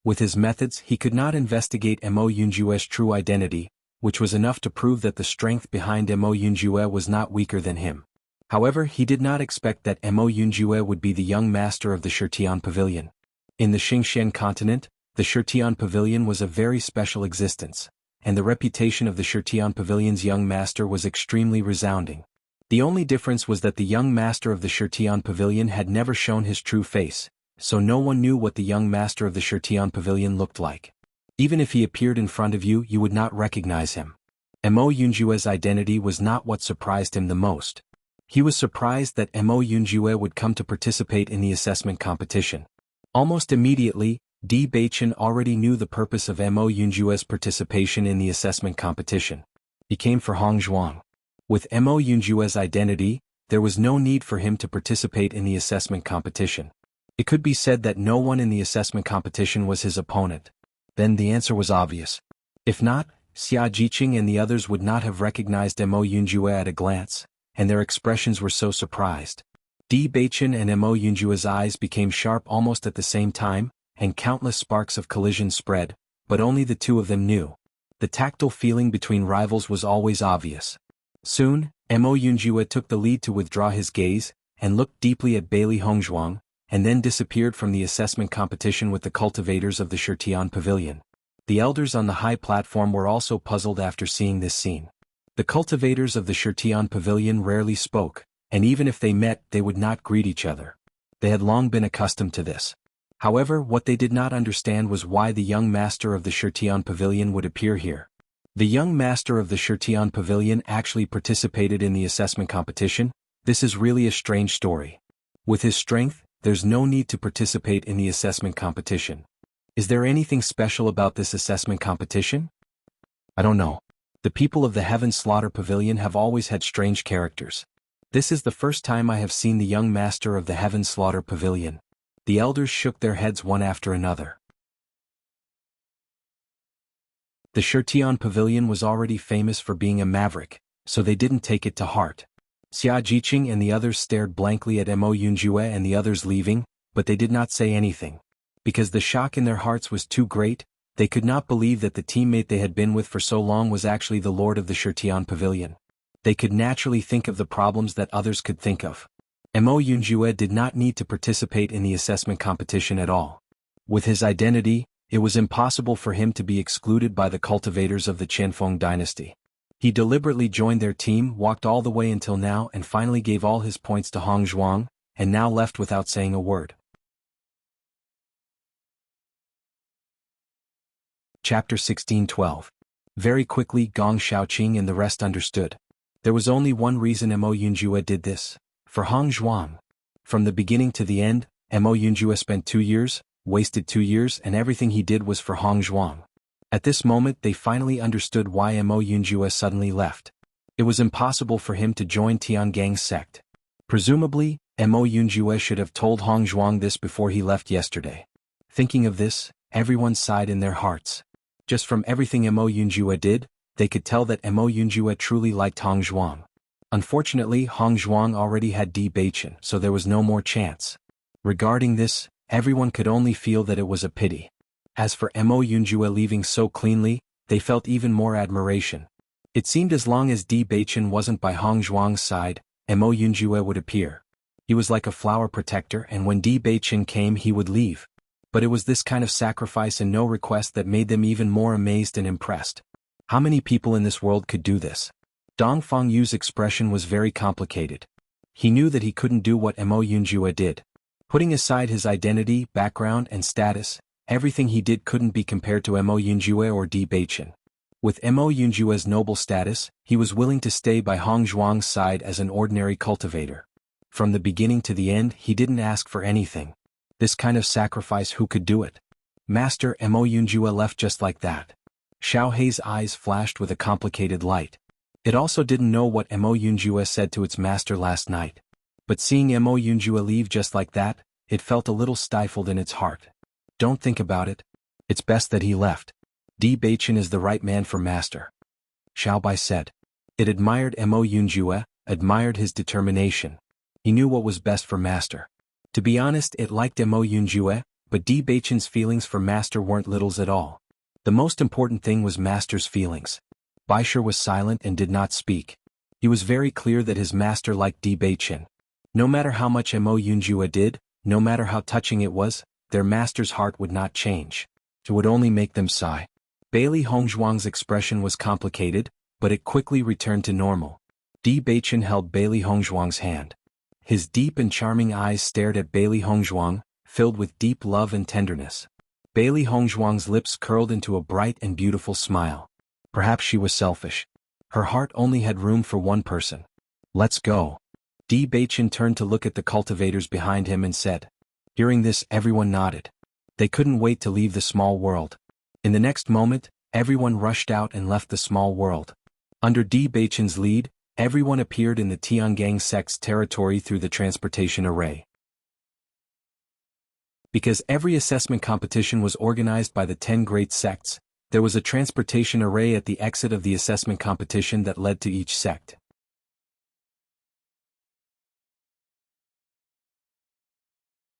A: With his methods he could not investigate Mo Yunjue's true identity, which was enough to prove that the strength behind Mo Yunjue was not weaker than him. However, he did not expect that Mo Yunjue would be the young master of the Shitian Pavilion. In the Xingxian continent, the Shitian Pavilion was a very special existence, and the reputation of the Shitian Pavilion's young master was extremely resounding. The only difference was that the young master of the Shitian Pavilion had never shown his true face, so no one knew what the young master of the Shitian Pavilion looked like. Even if he appeared in front of you, you would not recognize him. Mo Yunjue's identity was not what surprised him the most. He was surprised that Mo Yunjue would come to participate in the assessment competition. Almost immediately, Di Baichen already knew the purpose of Mo Yunjue's participation in the assessment competition. He came for Hong Zhuang. With Mo Yunjue's identity, there was no need for him to participate in the assessment competition. It could be said that no one in the assessment competition was his opponent. Then the answer was obvious. If not, Xia Jiqing and the others would not have recognized Mo Yunjue at a glance, and their expressions were so surprised. Di Baichen and Mo Yunjue's eyes became sharp almost at the same time, and countless sparks of collision spread, but only the two of them knew. The tactile feeling between rivals was always obvious. Soon, Mo Yunjue took the lead to withdraw his gaze, and looked deeply at Bailey Hongzhuang, and then disappeared from the assessment competition with the cultivators of the Shitian Pavilion. The elders on the high platform were also puzzled after seeing this scene. The cultivators of the Shitian Pavilion rarely spoke, and even if they met they would not greet each other. They had long been accustomed to this. However, what they did not understand was why the young master of the Shitian Pavilion would appear here. The young master of the Shitian Pavilion actually participated in the assessment competition. This is really a strange story. With his strength, there's no need to participate in the assessment competition. Is there anything special about this assessment competition? I don't know. The people of the Heaven Slaughter Pavilion have always had strange characters. This is the first time I have seen the young master of the Heaven Slaughter Pavilion. The elders shook their heads one after another. The Shitian Pavilion was already famous for being a maverick, so they didn't take it to heart. Xia Jiqing and the others stared blankly at Mo Yunjue and the others leaving, but they did not say anything. Because the shock in their hearts was too great, they could not believe that the teammate they had been with for so long was actually the lord of the Shitian Pavilion. They could naturally think of the problems that others could think of. Mo Yunjue did not need to participate in the assessment competition at all. With his identity, it was impossible for him to be excluded by the cultivators of the Qianfeng dynasty. He deliberately joined their team, walked all the way until now and finally gave all his points to Hong Zhuang, and now left without saying a word. Chapter 16:12. Very quickly Gong Shaoqing and the rest understood. There was only one reason Mo Yunjue did this. For Hong Zhuang. From the beginning to the end, Mo Yunjue spent 2 years, wasted 2 years, and everything he did was for Hong Zhuang. At this moment they finally understood why Mo Yunjue suddenly left. It was impossible for him to join Tiangang's sect. Presumably, Mo Yunjue should have told Hong Zhuang this before he left yesterday. Thinking of this, everyone sighed in their hearts. Just from everything Mo Yunjue did, they could tell that Mo Yunjue truly liked Hong Zhuang. Unfortunately, Hong Zhuang already had Di Baichen, so there was no more chance. Regarding this, everyone could only feel that it was a pity. As for Mo Yunjue leaving so cleanly, they felt even more admiration. It seemed as long as Di Baichen wasn't by Hong Zhuang's side, Mo Yunjue would appear. He was like a flower protector, and when Di Baichen came he would leave. But it was this kind of sacrifice and no request that made them even more amazed and impressed. How many people in this world could do this? Dong Fengyu's expression was very complicated. He knew that he couldn't do what Mo Yunjue did. Putting aside his identity, background, and status, everything he did couldn't be compared to Mo Yunjue or Di Baichen. With Mo Yunjue's noble status, he was willing to stay by Hong Zhuang's side as an ordinary cultivator. From the beginning to the end, he didn't ask for anything. This kind of sacrifice, who could do it? Master Mo Yunjue left just like that. Xiao Hei's eyes flashed with a complicated light. It also didn't know what Mo Yunjue said to its master last night. But seeing Mo Yunjue leave just like that, it felt a little stifled in its heart. Don't think about it. It's best that he left. Di Baichen is the right man for master. Xiao Bai said. It admired Mo Yunjue, admired his determination. He knew what was best for master. To be honest, it liked Mo Yunjue, but Di Baichen's feelings for master weren't littles at all. The most important thing was master's feelings. Baisher was silent and did not speak. He was very clear that his master liked Di Baichen. No matter how much Mo Yunjue did, no matter how touching it was, their master's heart would not change. It would only make them sigh. Bailey Hongzhuang's expression was complicated, but it quickly returned to normal. Di Baichen held Bailey Hongzhuang's hand. His deep and charming eyes stared at Bailey Hongzhuang, filled with deep love and tenderness. Bailey Hongzhuang's lips curled into a bright and beautiful smile. Perhaps she was selfish. Her heart only had room for one person. Let's go. Di Baichen turned to look at the cultivators behind him and said. Hearing this, everyone nodded. They couldn't wait to leave the small world. In the next moment, everyone rushed out and left the small world. Under Di Baichen's lead, everyone appeared in the Tiangang sect's territory through the transportation array. Because every assessment competition was organized by the 10 great sects, there was a transportation array at the exit of the assessment competition that led to each sect.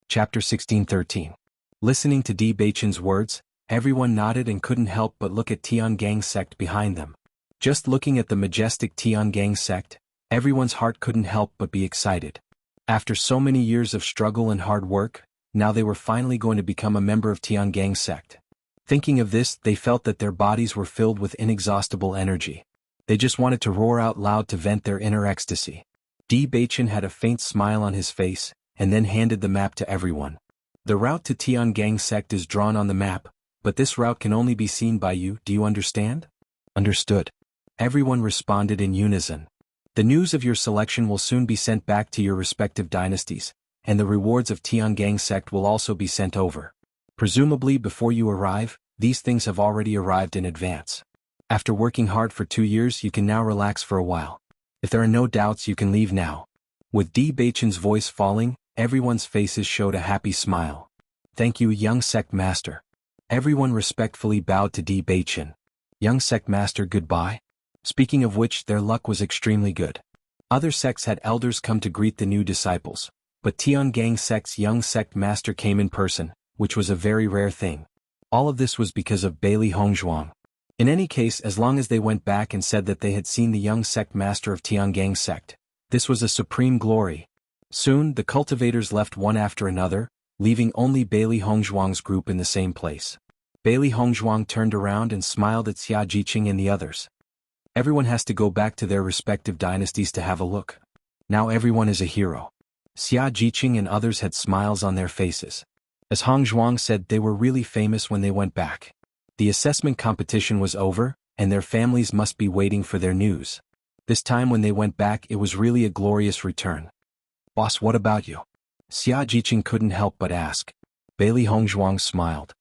A: Chapter 16:13. Listening to Di Baichen's words, everyone nodded and couldn't help but look at Tiangang sect behind them. Just looking at the majestic Tiangang sect, everyone's heart couldn't help but be excited. After so many years of struggle and hard work, now they were finally going to become a member of Tiangang sect. Thinking of this, they felt that their bodies were filled with inexhaustible energy. They just wanted to roar out loud to vent their inner ecstasy. Di Baichen had a faint smile on his face, and then handed the map to everyone. The route to Tiangang sect is drawn on the map, but this route can only be seen by you, do you understand? Understood. Everyone responded in unison. The news of your selection will soon be sent back to your respective dynasties, and the rewards of Tiangang sect will also be sent over. Presumably before you arrive, these things have already arrived in advance. After working hard for 2 years, you can now relax for a while. If there are no doubts, you can leave now. With Di Baichen's voice falling, everyone's faces showed a happy smile. Thank you, young sect master. Everyone respectfully bowed to Di Baichen. Young sect master, goodbye. Speaking of which, their luck was extremely good. Other sects had elders come to greet the new disciples, but Tiangang sect's young sect master came in person, which was a very rare thing. All of this was because of Bailey Hongzhuang. In any case, as long as they went back and said that they had seen the young sect master of Tiangang sect, this was a supreme glory. Soon, the cultivators left one after another, leaving only Bailey Hongzhuang's group in the same place. Bailey Hongzhuang turned around and smiled at Xia Jiqing and the others. Everyone has to go back to their respective dynasties to have a look. Now everyone is a hero. Xia Jiqing and others had smiles on their faces. As Hongzhuang said, they were really famous when they went back. The assessment competition was over, and their families must be waiting for their news. This time when they went back, it was really a glorious return. Boss, what about you? Xia Jiqing couldn't help but ask. Bailey Hongzhuang smiled.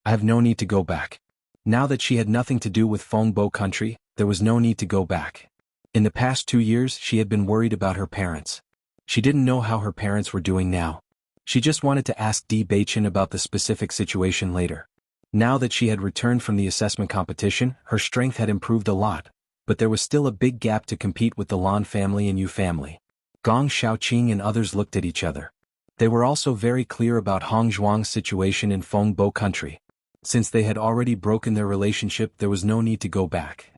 A: I have no need to go back. Now that she had nothing to do with Fengbo country, there was no need to go back. In the past 2 years, she had been worried about her parents. She didn't know how her parents were doing now. She just wanted to ask Di Baichen about the specific situation later. Now that she had returned from the assessment competition, her strength had improved a lot, but there was still a big gap to compete with the Lan family and Yu family. Gong Shaoqing and others looked at each other. They were also very clear about Hongzhuang's situation in Fengbo country. Since they had already broken their relationship, there was no need to go back.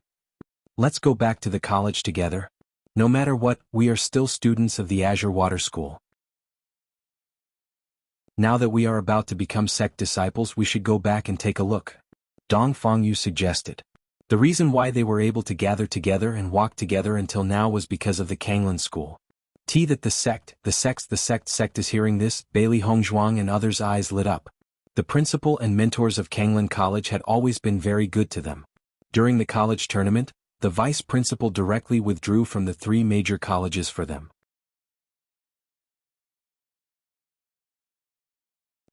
A: Let's go back to the college together. No matter what, we are still students of the Azure Water School. Now that we are about to become sect disciples, we should go back and take a look. Dong Fengyu suggested. The reason why they were able to gather together and walk together until now was because of the Kanglan school. The sect is hearing this. Bailey Hongzhuang and others' eyes lit up. The principal and mentors of Kanglan College had always been very good to them. During the college tournament, the vice principal directly withdrew from the 3 major colleges for them.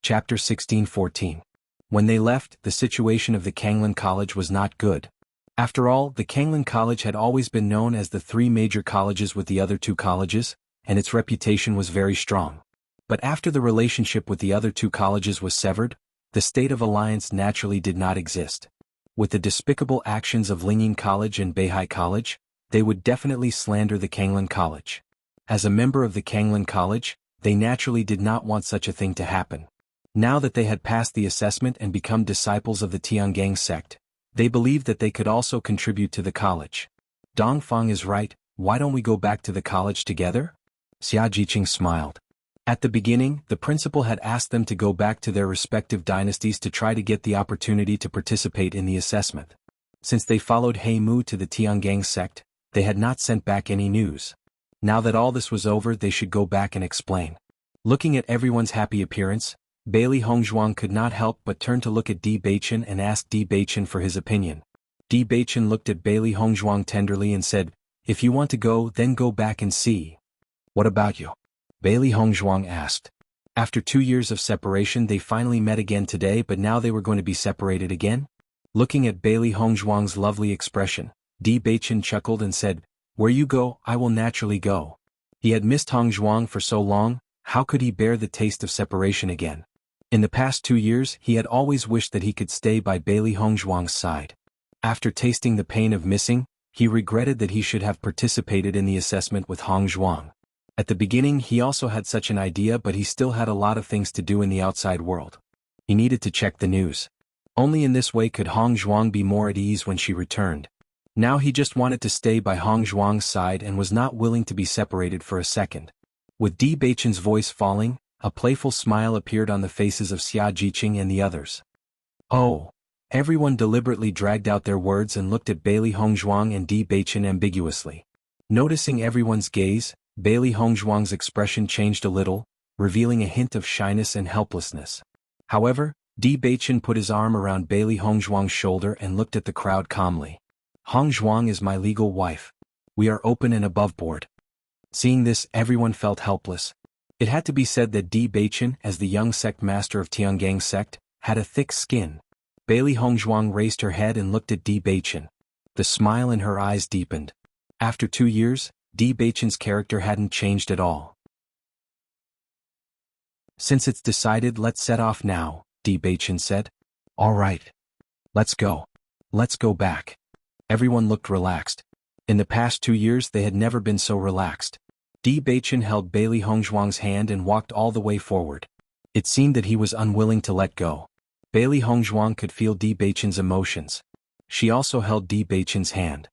A: Chapter 16:14. When they left, the situation of the Kanglan College was not good. After all, the Kanglan College had always been known as the three major colleges with the other two colleges, and its reputation was very strong. But after the relationship with the other two colleges was severed, the state of alliance naturally did not exist. With the despicable actions of Lingyin College and Beihai College, they would definitely slander the Kanglan College. As a member of the Kanglan College, they naturally did not want such a thing to happen. Now that they had passed the assessment and become disciples of the Tiangang sect, they believed that they could also contribute to the college. Dongfang is right, why don't we go back to the college together? Xia Jiqing smiled. At the beginning, the principal had asked them to go back to their respective dynasties to try to get the opportunity to participate in the assessment. Since they followed He Mu to the Tiangang sect, they had not sent back any news. Now that all this was over, they should go back and explain. Looking at everyone's happy appearance, Bailey Hongzhuang could not help but turn to look at Di Beichen and ask Di Beichen for his opinion. Di Beichen looked at Bailey Hongzhuang tenderly and said, "If you want to go, then go back and see." "What about you?" Bailey Hongzhuang asked. After 2 years of separation, they finally met again today, but now they were going to be separated again? Looking at Bailey Hongzhuang's lovely expression, Di Beichen chuckled and said, "Where you go, I will naturally go." He had missed Hongzhuang for so long, how could he bear the taste of separation again? In the past 2 years, he had always wished that he could stay by Bailey Hongzhuang's side. After tasting the pain of missing, he regretted that he should have participated in the assessment with Hongzhuang. At the beginning, he also had such an idea, but he still had a lot of things to do in the outside world. He needed to check the news. Only in this way could Hongzhuang be more at ease when she returned. Now he just wanted to stay by Hongzhuang's side and was not willing to be separated for a second. With Di Beichen's voice falling, a playful smile appeared on the faces of Xia Jiqing and the others. "Oh." Everyone deliberately dragged out their words and looked at Bailey Hongzhuang and Di Beichen ambiguously. Noticing everyone's gaze, Bailey Hongzhuang's expression changed a little, revealing a hint of shyness and helplessness. However, Di Beichen put his arm around Bailey Hongzhuang's shoulder and looked at the crowd calmly. "Hongzhuang is my legal wife. We are open and above board." Seeing this, everyone felt helpless. It had to be said that Di Beichen, as the young sect master of Tiangang sect, had a thick skin. Bailey Hongzhuang raised her head and looked at Di Beichen. The smile in her eyes deepened. After 2 years, Di Beichen's character hadn't changed at all. "Since it's decided, let's set off now," Di Beichen said. "All right. Let's go. Let's go back." Everyone looked relaxed. In the past 2 years they had never been so relaxed. Di Beichen held Bailey Hongzhuang's hand and walked all the way forward. It seemed that he was unwilling to let go. Bailey Hongzhuang could feel Di Beichen's emotions. She also held Di Beichen's hand.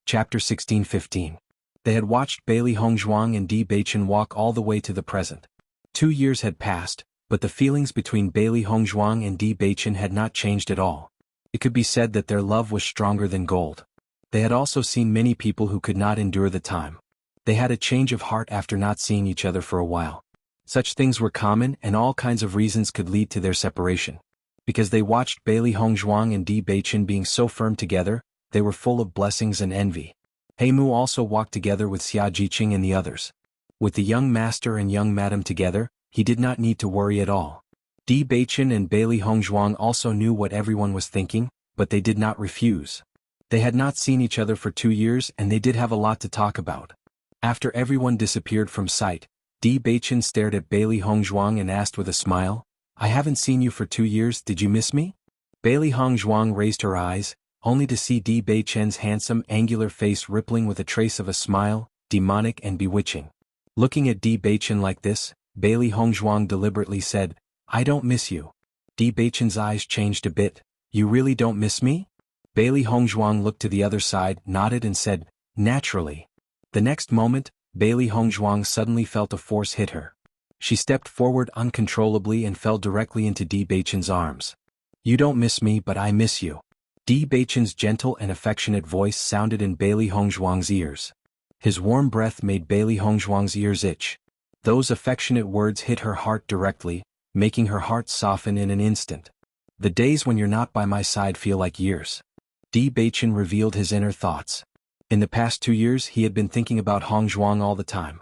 A: Chapter 16-15. They had watched Bailey Hongzhuang and Di Beichen walk all the way to the present. 2 years had passed, but the feelings between Bailey Hongzhuang and Di Beichen had not changed at all. It could be said that their love was stronger than gold. They had also seen many people who could not endure the time. They had a change of heart after not seeing each other for a while. Such things were common, and all kinds of reasons could lead to their separation. Because they watched Bailey Hongzhuang and Di Beichen being so firm together, they were full of blessings and envy. He Mu also walked together with Xia Jiqing and the others. With the young master and young madam together, he did not need to worry at all. Di Beichen and Bailey Hongzhuang also knew what everyone was thinking, but they did not refuse. They had not seen each other for 2 years and they did have a lot to talk about. After everyone disappeared from sight, Di Beichen stared at Bailey Hongzhuang and asked with a smile, "I haven't seen you for 2 years, did you miss me?" Bailey Hongzhuang raised her eyes, only to see Di Beichen's handsome angular face rippling with a trace of a smile, demonic and bewitching. Looking at Di Beichen like this, Bailey Hongzhuang deliberately said, "I don't miss you." Di Beichen's eyes changed a bit. "You really don't miss me?" Bailey Hongzhuang looked to the other side, nodded and said, "Naturally." The next moment, Bailey Hongzhuang suddenly felt a force hit her. She stepped forward uncontrollably and fell directly into Di Beichen's arms. "You don't miss me, but I miss you." Di Beichen's gentle and affectionate voice sounded in Bailey Hongzhuang's ears. His warm breath made Bailey Hongzhuang's ears itch. Those affectionate words hit her heart directly, making her heart soften in an instant. "The days when you're not by my side feel like years." Di Beichen revealed his inner thoughts. In the past 2 years he had been thinking about Hongzhuang all the time.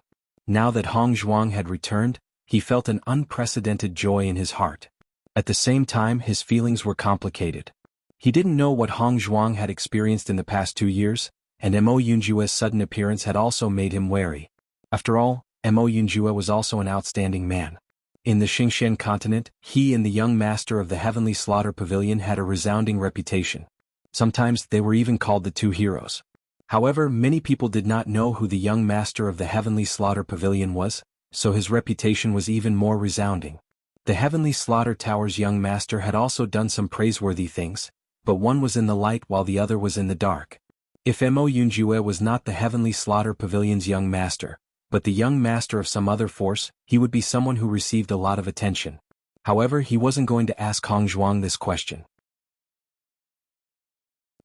A: Now that Hong Zhuang had returned, he felt an unprecedented joy in his heart. At the same time, his feelings were complicated. He didn't know what Hong Zhuang had experienced in the past 2 years, and Mo Yunjue's sudden appearance had also made him wary. After all, Mo Yunjue was also an outstanding man. In the Xingxian continent, he and the young master of the Heavenly Slaughter Pavilion had a resounding reputation. Sometimes they were even called the two heroes. However, many people did not know who the young master of the Heavenly Slaughter Pavilion was, so his reputation was even more resounding. The Heavenly Slaughter Tower's young master had also done some praiseworthy things, but one was in the light while the other was in the dark. If Mo Yunjue was not the Heavenly Slaughter Pavilion's young master, but the young master of some other force, he would be someone who received a lot of attention. However, he wasn't going to ask Hong Zhuang this question.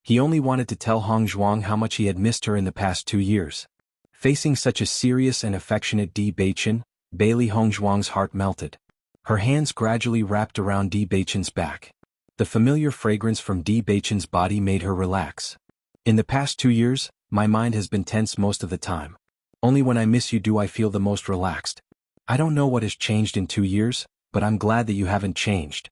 A: He only wanted to tell Hong Zhuang how much he had missed her in the past 2 years. Facing such a serious and affectionate Di Beichen, Bailey Hong Zhuang's heart melted. Her hands gradually wrapped around Di Beichen's back. The familiar fragrance from Di Beichen's body made her relax. In the past 2 years, my mind has been tense most of the time. Only when I miss you do I feel the most relaxed. I don't know what has changed in 2 years, but I'm glad that you haven't changed.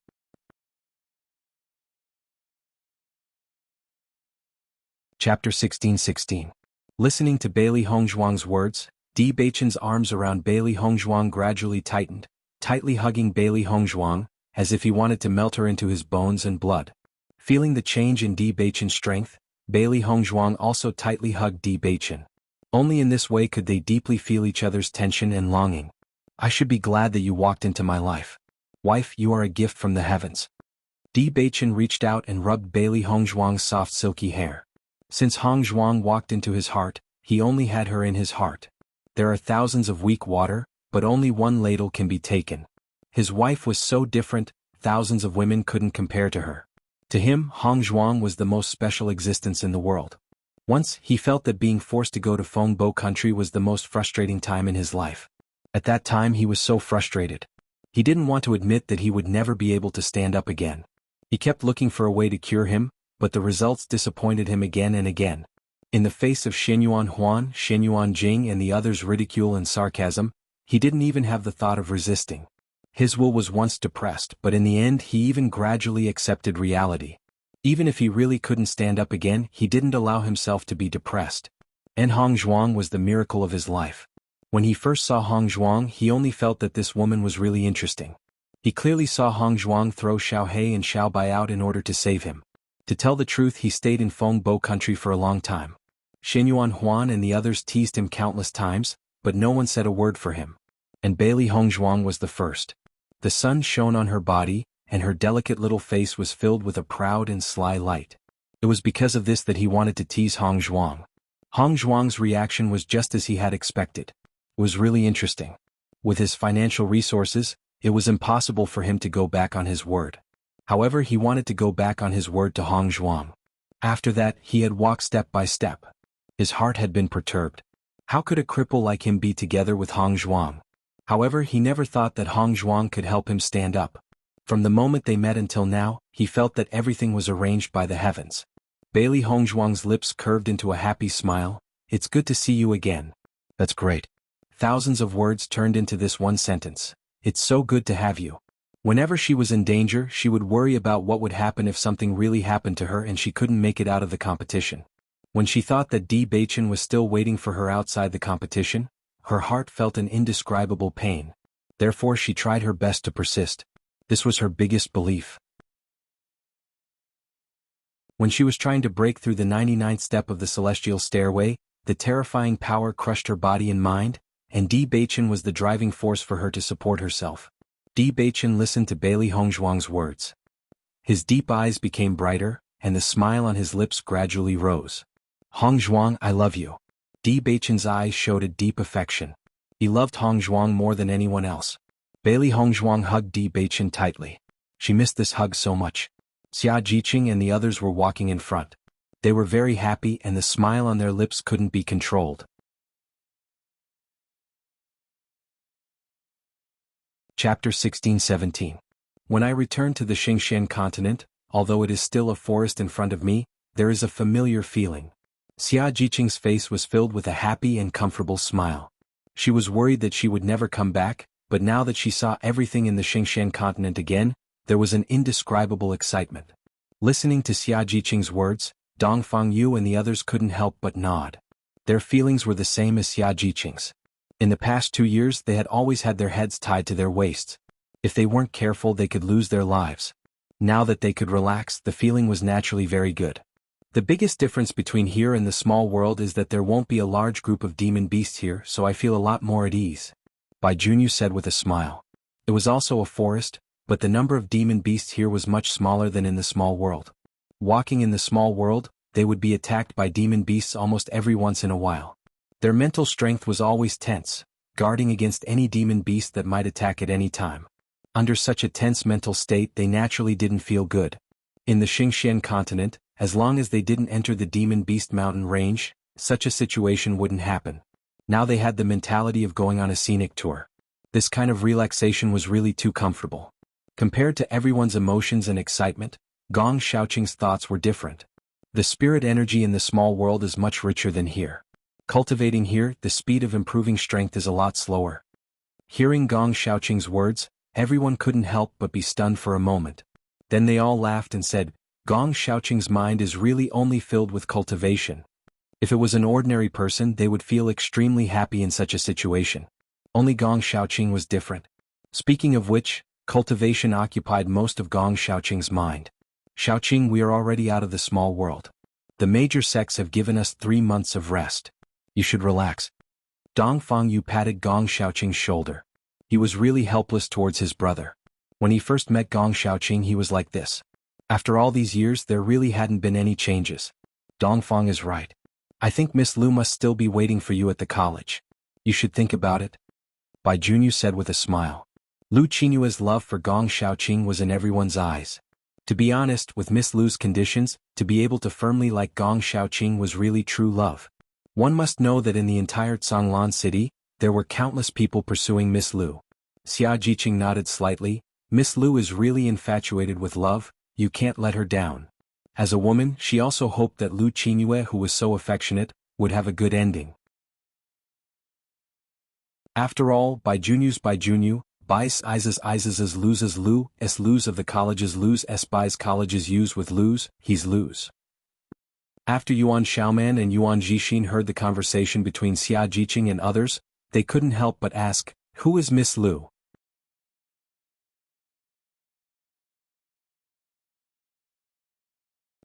A: Chapter 16:16. Listening to Bailey Hong Zhuang's words, Di Beichen's arms around Bailey Hong Zhuang gradually tightened, tightly hugging Bailey Hong Zhuang, as if he wanted to melt her into his bones and blood. Feeling the change in Di Beichen's strength, Bailey Hong Zhuang also tightly hugged Di Beichen. Only in this way could they deeply feel each other's tension and longing. I should be glad that you walked into my life. Wife, you are a gift from the heavens. Di Beichen reached out and rubbed Bailey Hong Zhuang's soft silky hair. Since Hong Zhuang walked into his heart, he only had her in his heart. There are thousands of weak water, but only one ladle can be taken. His wife was so different, thousands of women couldn't compare to her. To him, Hong Zhuang was the most special existence in the world. Once, he felt that being forced to go to Fengbo country was the most frustrating time in his life. At that time he was so frustrated. He didn't want to admit that he would never be able to stand up again. He kept looking for a way to cure him, but the results disappointed him again and again. In the face of Shenyuan Huan, Shenyuan Jing and the others' ridicule and sarcasm, he didn't even have the thought of resisting. His will was once depressed, but in the end he even gradually accepted reality. Even if he really couldn't stand up again, he didn't allow himself to be depressed. And Hong Zhuang was the miracle of his life. When he first saw Hong Zhuang, he only felt that this woman was really interesting. He clearly saw Hong Zhuang throw Xiao He and Xiao Bai out in order to save him. To tell the truth, he stayed in Fengbo country for a long time. Shenyuan Huan and the others teased him countless times, but no one said a word for him. And Bailey Hong Zhuang was the first. The sun shone on her body, and her delicate little face was filled with a proud and sly light. It was because of this that he wanted to tease Hong Zhuang. Hong Zhuang's reaction was just as he had expected. It was really interesting. With his financial resources, it was impossible for him to go back on his word. However, he wanted to go back on his word to Hong Zhuang. After that, he had walked step by step. His heart had been perturbed. How could a cripple like him be together with Hong Zhuang? However, he never thought that Hong Zhuang could help him stand up. From the moment they met until now, he felt that everything was arranged by the heavens. Bailey Hong Zhuang's lips curved into a happy smile. It's good to see you again. That's great. Thousands of words turned into this one sentence. It's so good to have you. Whenever she was in danger, she would worry about what would happen if something really happened to her and she couldn't make it out of the competition. When she thought that Di Beichen was still waiting for her outside the competition, her heart felt an indescribable pain. Therefore she tried her best to persist. This was her biggest belief. When she was trying to break through the 99th step of the celestial stairway, the terrifying power crushed her body and mind, and Di Beichen was the driving force for her to support herself. Di Beichen listened to Bailey Hong Zhuang's words. His deep eyes became brighter, and the smile on his lips gradually rose. Hong Zhuang, I love you. Di Beichen's eyes showed a deep affection. He loved Hong Zhuang more than anyone else. Bailey Hong Zhuang hugged Di Beichen tightly. She missed this hug so much. Xia Jiqing and the others were walking in front. They were very happy and the smile on their lips couldn't be controlled. Chapter 16:17. When I return to the Xingxian continent, although it is still a forest in front of me, there is a familiar feeling. Xia Jiqing's face was filled with a happy and comfortable smile. She was worried that she would never come back, but now that she saw everything in the Xingshan continent again, there was an indescribable excitement. Listening to Xia Jiqing's words, Dongfang Yu and the others couldn't help but nod. Their feelings were the same as Xia Jiqing's. In the past 2 years they had always had their heads tied to their waists. If they weren't careful they could lose their lives. Now that they could relax, the feeling was naturally very good. The biggest difference between here and the small world is that there won't be a large group of demon beasts here, so I feel a lot more at ease. Bai Junyu said with a smile. It was also a forest, but the number of demon beasts here was much smaller than in the small world. Walking in the small world, they would be attacked by demon beasts almost every once in a while. Their mental strength was always tense, guarding against any demon beast that might attack at any time. Under such a tense mental state they naturally didn't feel good. In the Xingshan continent, as long as they didn't enter the demon beast mountain range, such a situation wouldn't happen. Now they had the mentality of going on a scenic tour. This kind of relaxation was really too comfortable. Compared to everyone's emotions and excitement, Gong Xiaoqing's thoughts were different. The spirit energy in the small world is much richer than here. Cultivating here, the speed of improving strength is a lot slower. Hearing Gong Xiaoqing's words, everyone couldn't help but be stunned for a moment. Then they all laughed and said, Gong Xiaoqing's mind is really only filled with cultivation. If it was an ordinary person they would feel extremely happy in such a situation. Only Gong Xiaoqing was different. Speaking of which, cultivation occupied most of Gong Xiaoqing's mind. Xiaoqing, we are already out of the small world. The major sects have given us 3 months of rest. You should relax. Dongfang Yu patted Gong Xiaoqing's shoulder. He was really helpless towards his brother. When he first met Gong Xiaoqing he was like this. After all these years there really hadn't been any changes. Dongfang is right. I think Miss Lu must still be waiting for you at the college. You should think about it. Bai Junyu said with a smile. Lu Qinyue's love for Gong Xiaoqing was in everyone's eyes. To be honest, with Miss Lu's conditions, to be able to firmly like Gong Xiaoqing was really true love. One must know that in the entire Canglan city, there were countless people pursuing Miss Lu. Xia Jiqing nodded slightly. Miss Lu is really infatuated with love. You can't let her down. As a woman, she also hoped that Lu Qinyue, who was so affectionate, would have a good ending. After all, Bai Junyu's Bai Junyu, Bai's Izes loses Lu, S lose of the colleges lose S Bai's colleges use with lose, he's lose. After Yuan Xiaoman and Yuan Jixin heard the conversation between Xia Jiqing and others, they couldn't help but ask, who is Miss Lu?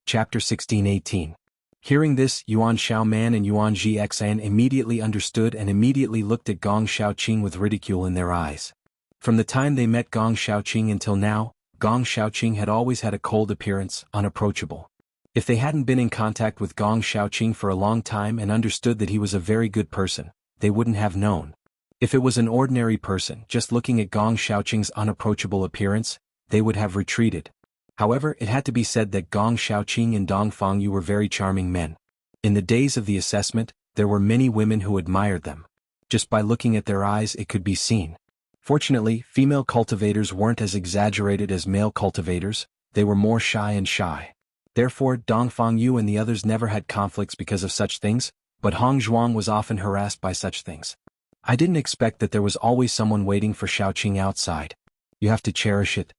A: Chapter 16-18. Hearing this, Yuan Xiaoman and Yuan Jixin immediately understood and immediately looked at Gong Xiaoqing with ridicule in their eyes. From the time they met Gong Xiaoqing until now, Gong Xiaoqing had always had a cold appearance, unapproachable. If they hadn't been in contact with Gong Xiaoqing for a long time and understood that he was a very good person, they wouldn't have known. If it was an ordinary person just looking at Gong Xiaoqing's unapproachable appearance, they would have retreated. However, it had to be said that Gong Xiaoqing and Dongfang Yu were very charming men. In the days of the assessment, there were many women who admired them. Just by looking at their eyes it could be seen. Fortunately, female cultivators weren't as exaggerated as male cultivators, they were more shy and shy. Therefore, Dongfang Yu and the others never had conflicts because of such things, but Hong Zhuang was often harassed by such things. I didn't expect that there was always someone waiting for Xiaoqing outside. You have to cherish it.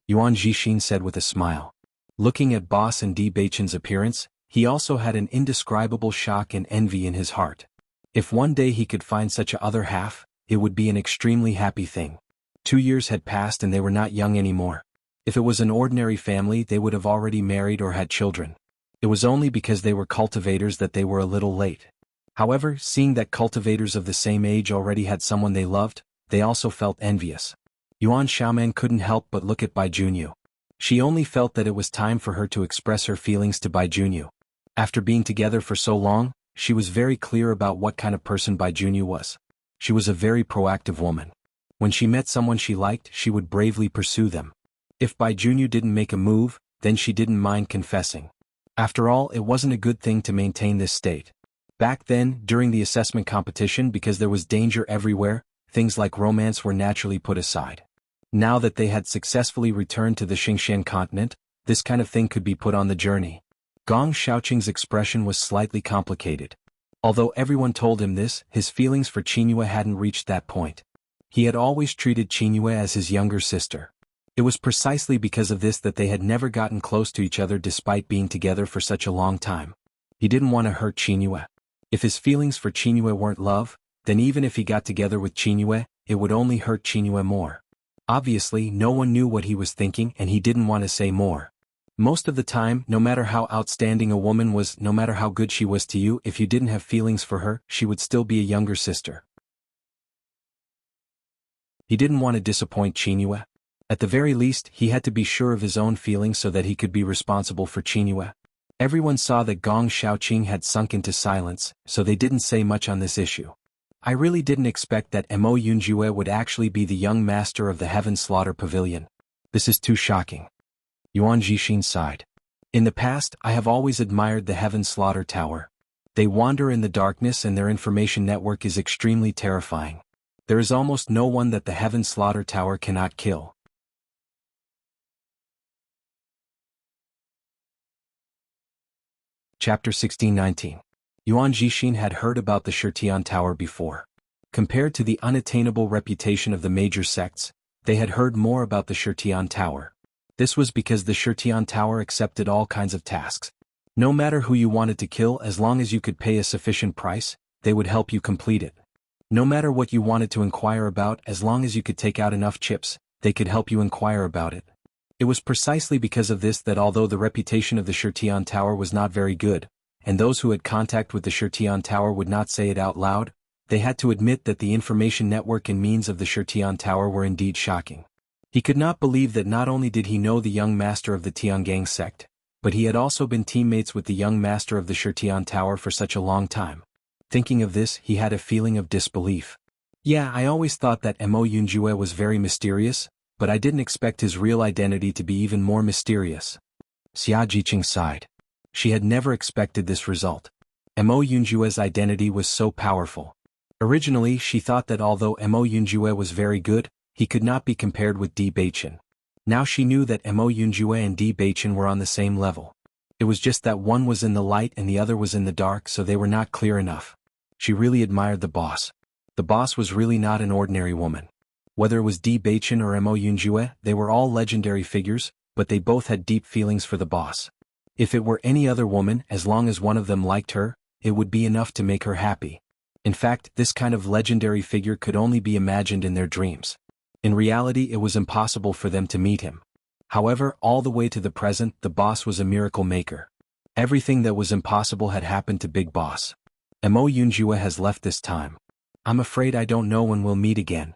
A: Yuan Jixin said with a smile. Looking at Boss and Di Beichen's appearance, he also had an indescribable shock and envy in his heart. If one day he could find such a other half, it would be an extremely happy thing. 2 years had passed and they were not young anymore. If it was an ordinary family they would have already married or had children. It was only because they were cultivators that they were a little late. However, seeing that cultivators of the same age already had someone they loved, they also felt envious. Yuan Xiaoman couldn't help but look at Bai Junyu. She only felt that it was time for her to express her feelings to Bai Junyu. After being together for so long, she was very clear about what kind of person Bai Junyu was. She was a very proactive woman. When she met someone she liked, she would bravely pursue them. If Bai Junyu didn't make a move, then she didn't mind confessing. After all, it wasn't a good thing to maintain this state. Back then, during the assessment competition, because there was danger everywhere, things like romance were naturally put aside. Now that they had successfully returned to the Xingshan continent, this kind of thing could be put on the journey. Gong Xiaoqing's expression was slightly complicated. Although everyone told him this, his feelings for Qingyue hadn't reached that point. He had always treated Qingyue as his younger sister. It was precisely because of this that they had never gotten close to each other despite being together for such a long time. He didn't want to hurt Qingyue. If his feelings for Qingyue weren't love, then even if he got together with Qingyue, it would only hurt Qingyue more. Obviously, no one knew what he was thinking and he didn't want to say more. Most of the time, no matter how outstanding a woman was, no matter how good she was to you, if you didn't have feelings for her, she would still be a younger sister. He didn't want to disappoint Qingyue. At the very least, he had to be sure of his own feelings so that he could be responsible for Qingyue. Everyone saw that Gong Xiaoqing had sunk into silence, so they didn't say much on this issue. I really didn't expect that Mo Yunjue would actually be the young master of the Heaven Slaughter Pavilion. This is too shocking. Yuan Jixin sighed. In the past, I have always admired the Heaven Slaughter Tower. They wander in the darkness and their information network is extremely terrifying. There is almost no one that the Heaven Slaughter Tower cannot kill. Chapter 16-19. Yuan Jixin had heard about the Shirtian Tower before. Compared to the unattainable reputation of the major sects, they had heard more about the Shirtian Tower. This was because the Shirtian Tower accepted all kinds of tasks. No matter who you wanted to kill, as long as you could pay a sufficient price, they would help you complete it. No matter what you wanted to inquire about, as long as you could take out enough chips, they could help you inquire about it. It was precisely because of this that although the reputation of the Shirtian Tower was not very good, and those who had contact with the Shirtian Tower would not say it out loud, they had to admit that the information network and means of the Shirtian Tower were indeed shocking. He could not believe that not only did he know the young master of the Tiangang sect, but he had also been teammates with the young master of the Shirtian Tower for such a long time. Thinking of this, he had a feeling of disbelief. Yeah, I always thought that Mo Yunjue was very mysterious, but I didn't expect his real identity to be even more mysterious. Xia Jiqing sighed. She had never expected this result. Mo Yunjue's identity was so powerful. Originally, she thought that although Mo Yunjue was very good, he could not be compared with Di Beichen. Now she knew that Mo Yunjue and Di Beichen were on the same level. It was just that one was in the light and the other was in the dark, so they were not clear enough. She really admired the boss. The boss was really not an ordinary woman. Whether it was Di Beichen or Mo Yunjue, they were all legendary figures, but they both had deep feelings for the boss. If it were any other woman, as long as one of them liked her, it would be enough to make her happy. In fact, this kind of legendary figure could only be imagined in their dreams. In reality, it was impossible for them to meet him. However, all the way to the present, the boss was a miracle maker. Everything that was impossible had happened to Big Boss. Mo Yunjue has left this time. I'm afraid I don't know when we'll meet again.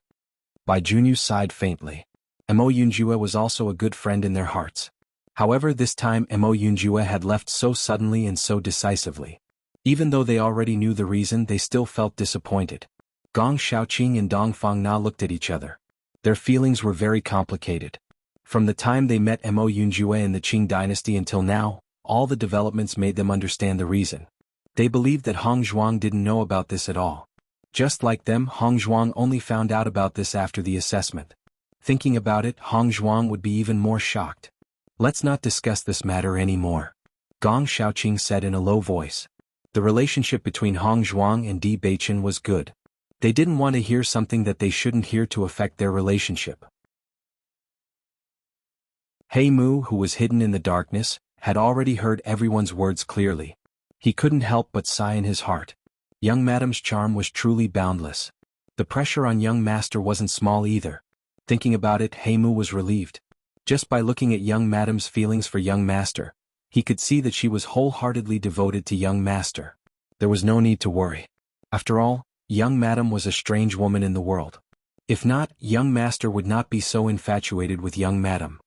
A: Bai Junyu sighed faintly. Mo Yunjue was also a good friend in their hearts. However, this time Mo Yunjue had left so suddenly and so decisively. Even though they already knew the reason, they still felt disappointed. Gong Xiaoqing and Dong Fangna looked at each other. Their feelings were very complicated. From the time they met Mo Yunjue in the Qing dynasty until now, all the developments made them understand the reason. They believed that Hong Zhuang didn't know about this at all. Just like them, Hong Zhuang only found out about this after the assessment. Thinking about it, Hong Zhuang would be even more shocked. Let's not discuss this matter anymore. Gong Xiaoqing said in a low voice. The relationship between Hong Zhuang and Di Beichen was good. They didn't want to hear something that they shouldn't hear to affect their relationship. He Mu, who was hidden in the darkness, had already heard everyone's words clearly. He couldn't help but sigh in his heart. Young Madame's charm was truly boundless. The pressure on young master wasn't small either. Thinking about it, He Mu was relieved. Just by looking at young Madame's feelings for young master, he could see that she was wholeheartedly devoted to young master. There was no need to worry. After all, young Madame was a strange woman in the world. If not, young master would not be so infatuated with young Madame.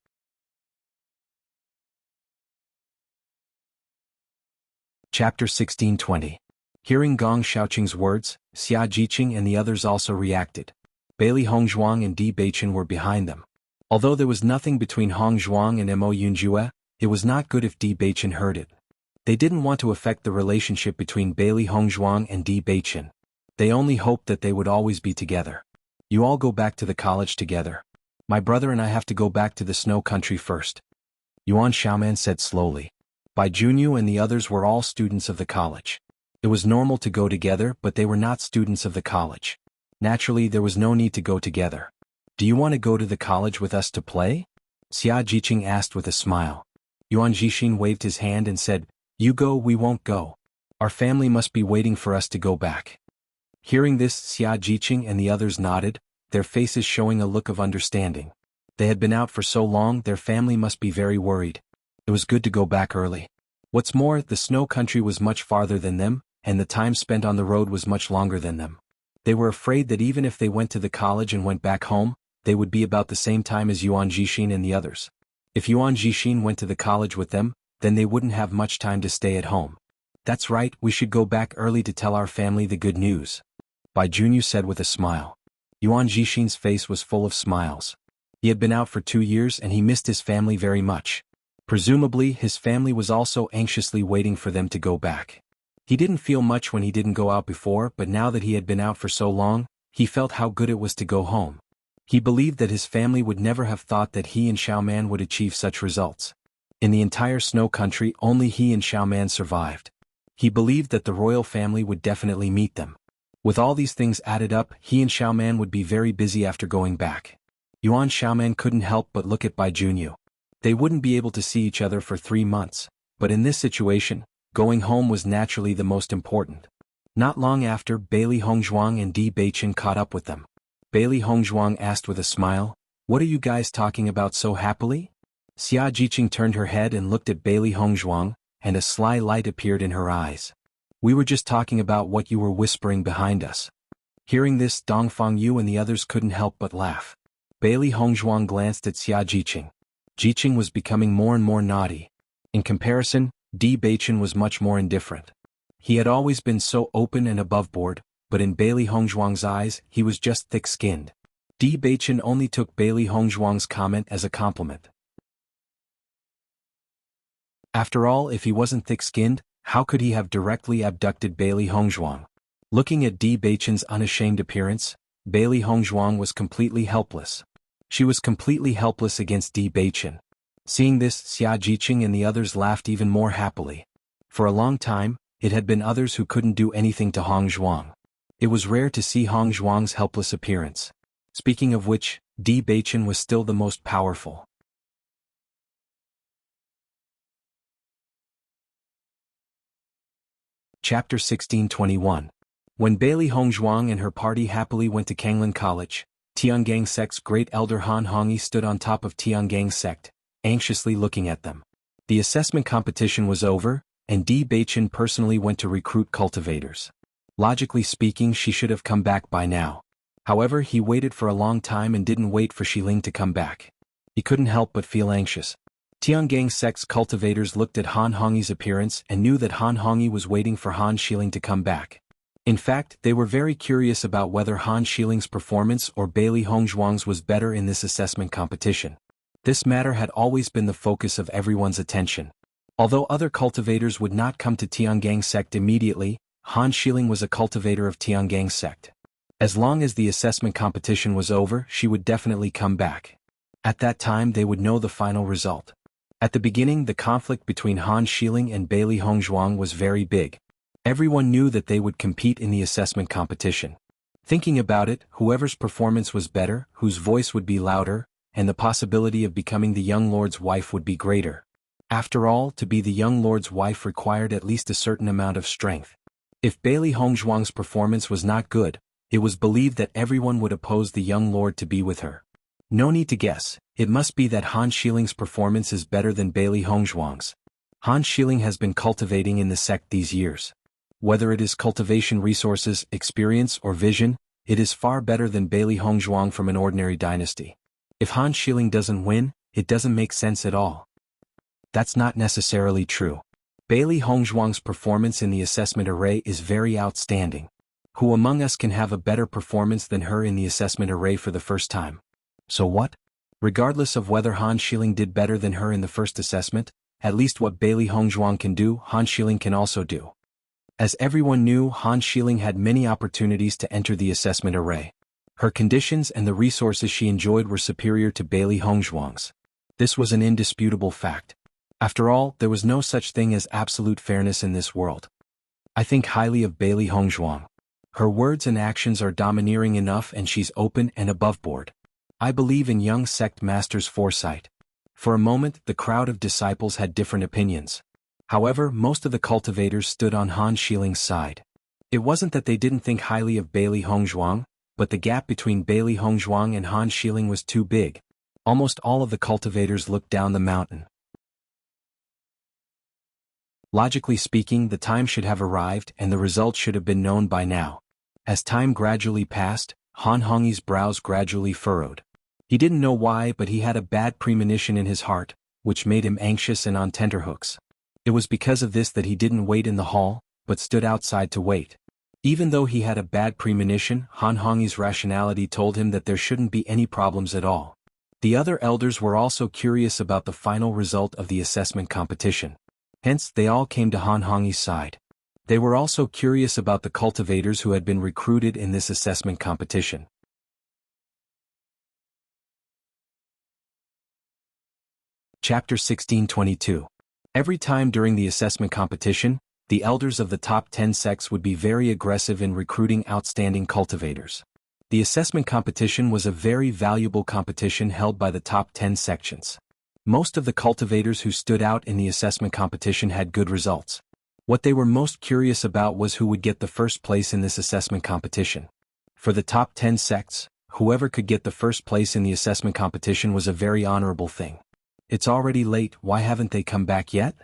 A: Chapter 16-20. Hearing Gong Xiaoqing's words, Xia Jiqing and the others also reacted. Bailey Hongzhuang and Di Beichen were behind them. Although there was nothing between Hong Zhuang and Mo Yunjue, it was not good if Di Beichen heard it. They didn't want to affect the relationship between Bailey Hongzhuang and Di Beichen. They only hoped that they would always be together. You all go back to the college together. My brother and I have to go back to the snow country first. Yuan Xiaoman said slowly. Bai Junyu and the others were all students of the college. It was normal to go together, but they were not students of the college. Naturally, there was no need to go together. Do you want to go to the college with us to play? Xia Jiqing asked with a smile. Yuan Jixin waved his hand and said, You go, we won't go. Our family must be waiting for us to go back. Hearing this, Xia Jiqing and the others nodded, their faces showing a look of understanding. They had been out for so long, their family must be very worried. It was good to go back early. What's more, the snow country was much farther than them, and the time spent on the road was much longer than them. They were afraid that even if they went to the college and went back home, they would be about the same time as Yuan Jixin and the others. If Yuan Jixin went to the college with them, then they wouldn't have much time to stay at home. That's right, we should go back early to tell our family the good news. Bai Junyu said with a smile. Yuan Jixin's face was full of smiles. He had been out for 2 years and he missed his family very much. Presumably, his family was also anxiously waiting for them to go back. He didn't feel much when he didn't go out before, but now that he had been out for so long, he felt how good it was to go home. He believed that his family would never have thought that he and Xiaoman would achieve such results. In the entire snow country, only he and Xiaoman survived. He believed that the royal family would definitely meet them. With all these things added up, he and Xiaoman would be very busy after going back. Yuan Xiaoman couldn't help but look at Bai Junyu. They wouldn't be able to see each other for 3 months, but in this situation, going home was naturally the most important. Not long after, Bailey Hongzhuang and Di Beichen caught up with them. Bailey Hongzhuang asked with a smile, What are you guys talking about so happily? Xia Jiqing turned her head and looked at Bailey Hongzhuang, and a sly light appeared in her eyes. We were just talking about what you were whispering behind us. Hearing this, Dongfang Yu and the others couldn't help but laugh. Bailey Hongzhuang glanced at Xia Jiqing. Jiqing was becoming more and more naughty. In comparison, Di Beichen was much more indifferent. He had always been so open and aboveboard, but in Bailey Hongzhuang's eyes, he was just thick-skinned. Di Beichen only took Bailey Hongzhuang's comment as a compliment. After all, if he wasn't thick-skinned, how could he have directly abducted Bailey Hongzhuang? Looking at Di Beichen's unashamed appearance, Bailey Hongzhuang was completely helpless. She was completely helpless against Di Beichen. Seeing this, Xia Jiqing and the others laughed even more happily. For a long time, it had been others who couldn't do anything to Hongzhuang. It was rare to see Hongzhuang's helpless appearance. Speaking of which, Di Beichen was still the most powerful. Chapter 1621. When Bailey Hongzhuang and her party happily went to Kanglan College, Tiangang sect's great elder Han Hongyi stood on top of Tiangang sect, anxiously looking at them. The assessment competition was over, and Di Beichen personally went to recruit cultivators. Logically speaking, she should have come back by now. However, he waited for a long time and didn't wait for Xiling to come back. He couldn't help but feel anxious. Tiangang sect's cultivators looked at Han Hongyi's appearance and knew that Han Hongyi was waiting for Han Xiling to come back. In fact, they were very curious about whether Han Xiling's performance or Bailey Hongzhuang's was better in this assessment competition. This matter had always been the focus of everyone's attention. Although other cultivators would not come to Tiangang sect immediately, Han Xiling was a cultivator of Tiangang sect. As long as the assessment competition was over, she would definitely come back. At that time they would know the final result. At the beginning, the conflict between Han Xiling and Bailey Hongzhuang was very big. Everyone knew that they would compete in the assessment competition. Thinking about it, whoever's performance was better, whose voice would be louder, and the possibility of becoming the young lord's wife would be greater. After all, to be the young lord's wife required at least a certain amount of strength. If Bailey Hongzhuang's performance was not good, it was believed that everyone would oppose the young lord to be with her. No need to guess, it must be that Han Xiling's performance is better than Bailey Hongzhuang's. Han Xiling has been cultivating in the sect these years. Whether it is cultivation resources, experience, or vision, it is far better than Bailey Hongzhuang from an ordinary dynasty. If Han Xiling doesn't win, it doesn't make sense at all. That's not necessarily true. Bailey Hongzhuang's performance in the assessment array is very outstanding. Who among us can have a better performance than her in the assessment array for the first time? So what? Regardless of whether Han Xiling did better than her in the first assessment, at least what Bailey Hongzhuang can do, Han Xiling can also do. As everyone knew, Han Xiling had many opportunities to enter the assessment array. Her conditions and the resources she enjoyed were superior to Bailey Hongzhuang's. This was an indisputable fact. After all, there was no such thing as absolute fairness in this world. I think highly of Bailey Hongzhuang. Her words and actions are domineering enough and she's open and aboveboard. I believe in young sect master's foresight. For a moment, the crowd of disciples had different opinions. However, most of the cultivators stood on Han Shiling's side. It wasn't that they didn't think highly of Bailey Hongzhuang, but the gap between Bailey Hongzhuang and Han Shiling was too big. Almost all of the cultivators looked down the mountain. Logically speaking, the time should have arrived and the result should have been known by now. As time gradually passed, Han Hongyi's brows gradually furrowed. He didn't know why, but he had a bad premonition in his heart, which made him anxious and on tenterhooks. It was because of this that he didn't wait in the hall, but stood outside to wait. Even though he had a bad premonition, Han Hongyi's rationality told him that there shouldn't be any problems at all. The other elders were also curious about the final result of the assessment competition. Hence, they all came to Han Hongyi's side. They were also curious about the cultivators who had been recruited in this assessment competition. Chapter 1622. Every time during the assessment competition, the elders of the top 10 sects would be very aggressive in recruiting outstanding cultivators. The assessment competition was a very valuable competition held by the top 10 sections. Most of the cultivators who stood out in the assessment competition had good results. What they were most curious about was who would get the first place in this assessment competition. For the top 10 sects, whoever could get the first place in the assessment competition was a very honorable thing. It's already late, why haven't they come back yet?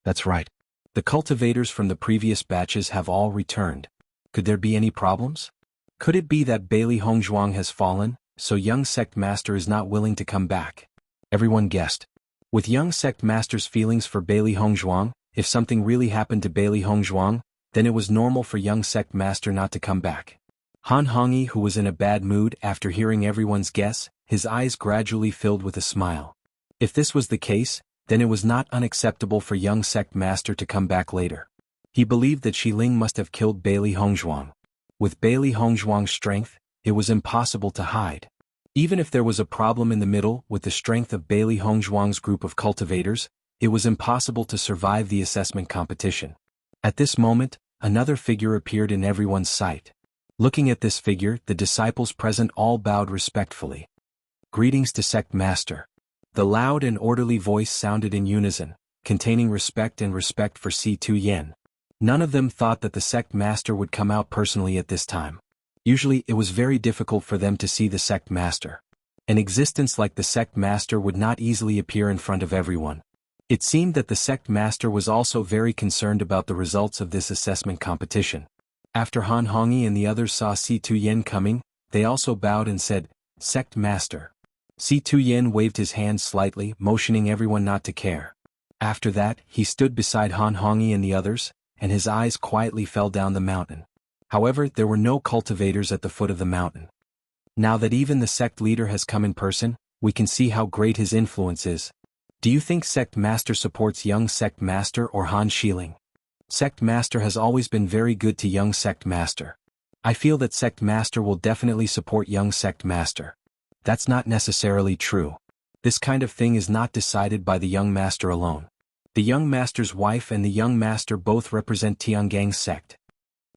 A: That's right. The cultivators from the previous batches have all returned. Could there be any problems? Could it be that Bailey Hongzhuang has fallen, so young sect master is not willing to come back? Everyone guessed. With young sect master's feelings for Bailey Hongzhuang, if something really happened to Bailey Hongzhuang, then it was normal for young sect master not to come back. Han Hongyi, who was in a bad mood after hearing everyone's guess, his eyes gradually filled with a smile. If this was the case, then it was not unacceptable for young sect master to come back later. He believed that Shiling must have killed Bailey Hongzhuang. With Bailey Hongzhuang's strength, it was impossible to hide. Even if there was a problem in the middle with the strength of Bailey Hongzhuang's group of cultivators, it was impossible to survive the assessment competition. At this moment, another figure appeared in everyone's sight. Looking at this figure, the disciples present all bowed respectfully. Greetings to sect master. The loud and orderly voice sounded in unison, containing respect and respect for C2 Yen. None of them thought that the sect master would come out personally at this time. Usually it was very difficult for them to see the sect master. An existence like the sect master would not easily appear in front of everyone. It seemed that the sect master was also very concerned about the results of this assessment competition. After Han Hongyi and the others saw C2 Yen coming, they also bowed and said, "Sect master." C2 Yen waved his hand slightly, motioning everyone not to care. After that, he stood beside Han Hongyi and the others, and his eyes quietly fell down the mountain. However, there were no cultivators at the foot of the mountain. Now that even the sect leader has come in person, we can see how great his influence is. Do you think sect master supports young sect master or Han Shiling? Sect master has always been very good to young sect master. I feel that sect master will definitely support young sect master. That's not necessarily true. This kind of thing is not decided by the young master alone. The young master's wife and the young master both represent Tiangang's sect.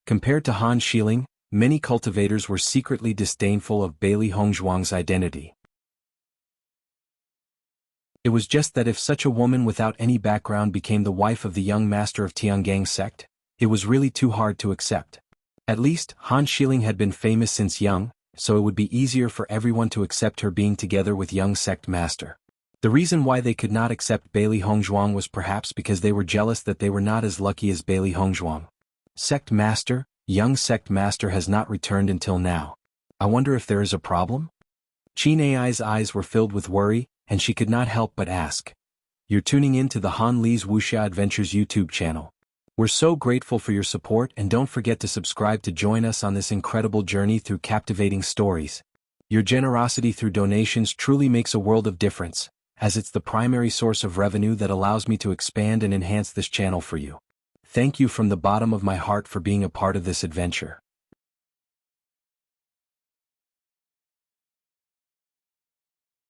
A: Compared to Han Shiling, many cultivators were secretly disdainful of Bailey Hongzhuang's identity. It was just that if such a woman without any background became the wife of the young master of Tiangang's sect, it was really too hard to accept. At least, Han Shiling had been famous since young, so it would be easier for everyone to accept her being together with young sect master. The reason why they could not accept Bailey Hongzhuang was perhaps because they were jealous that they were not as lucky as Bailey Hongzhuang. Sect master, young sect master has not returned until now. I wonder if there is a problem? Qin Ai's eyes were filled with worry, and she could not help but ask. You're tuning in to the Han Li's Wuxia Adventures YouTube channel. We're so grateful for your support, and don't forget to subscribe to join us on this incredible journey through captivating stories. Your generosity through donations truly makes a world of difference, as it's the primary source of revenue that allows me to expand and enhance this channel for you. Thank you from the bottom of my heart for being a part of this adventure.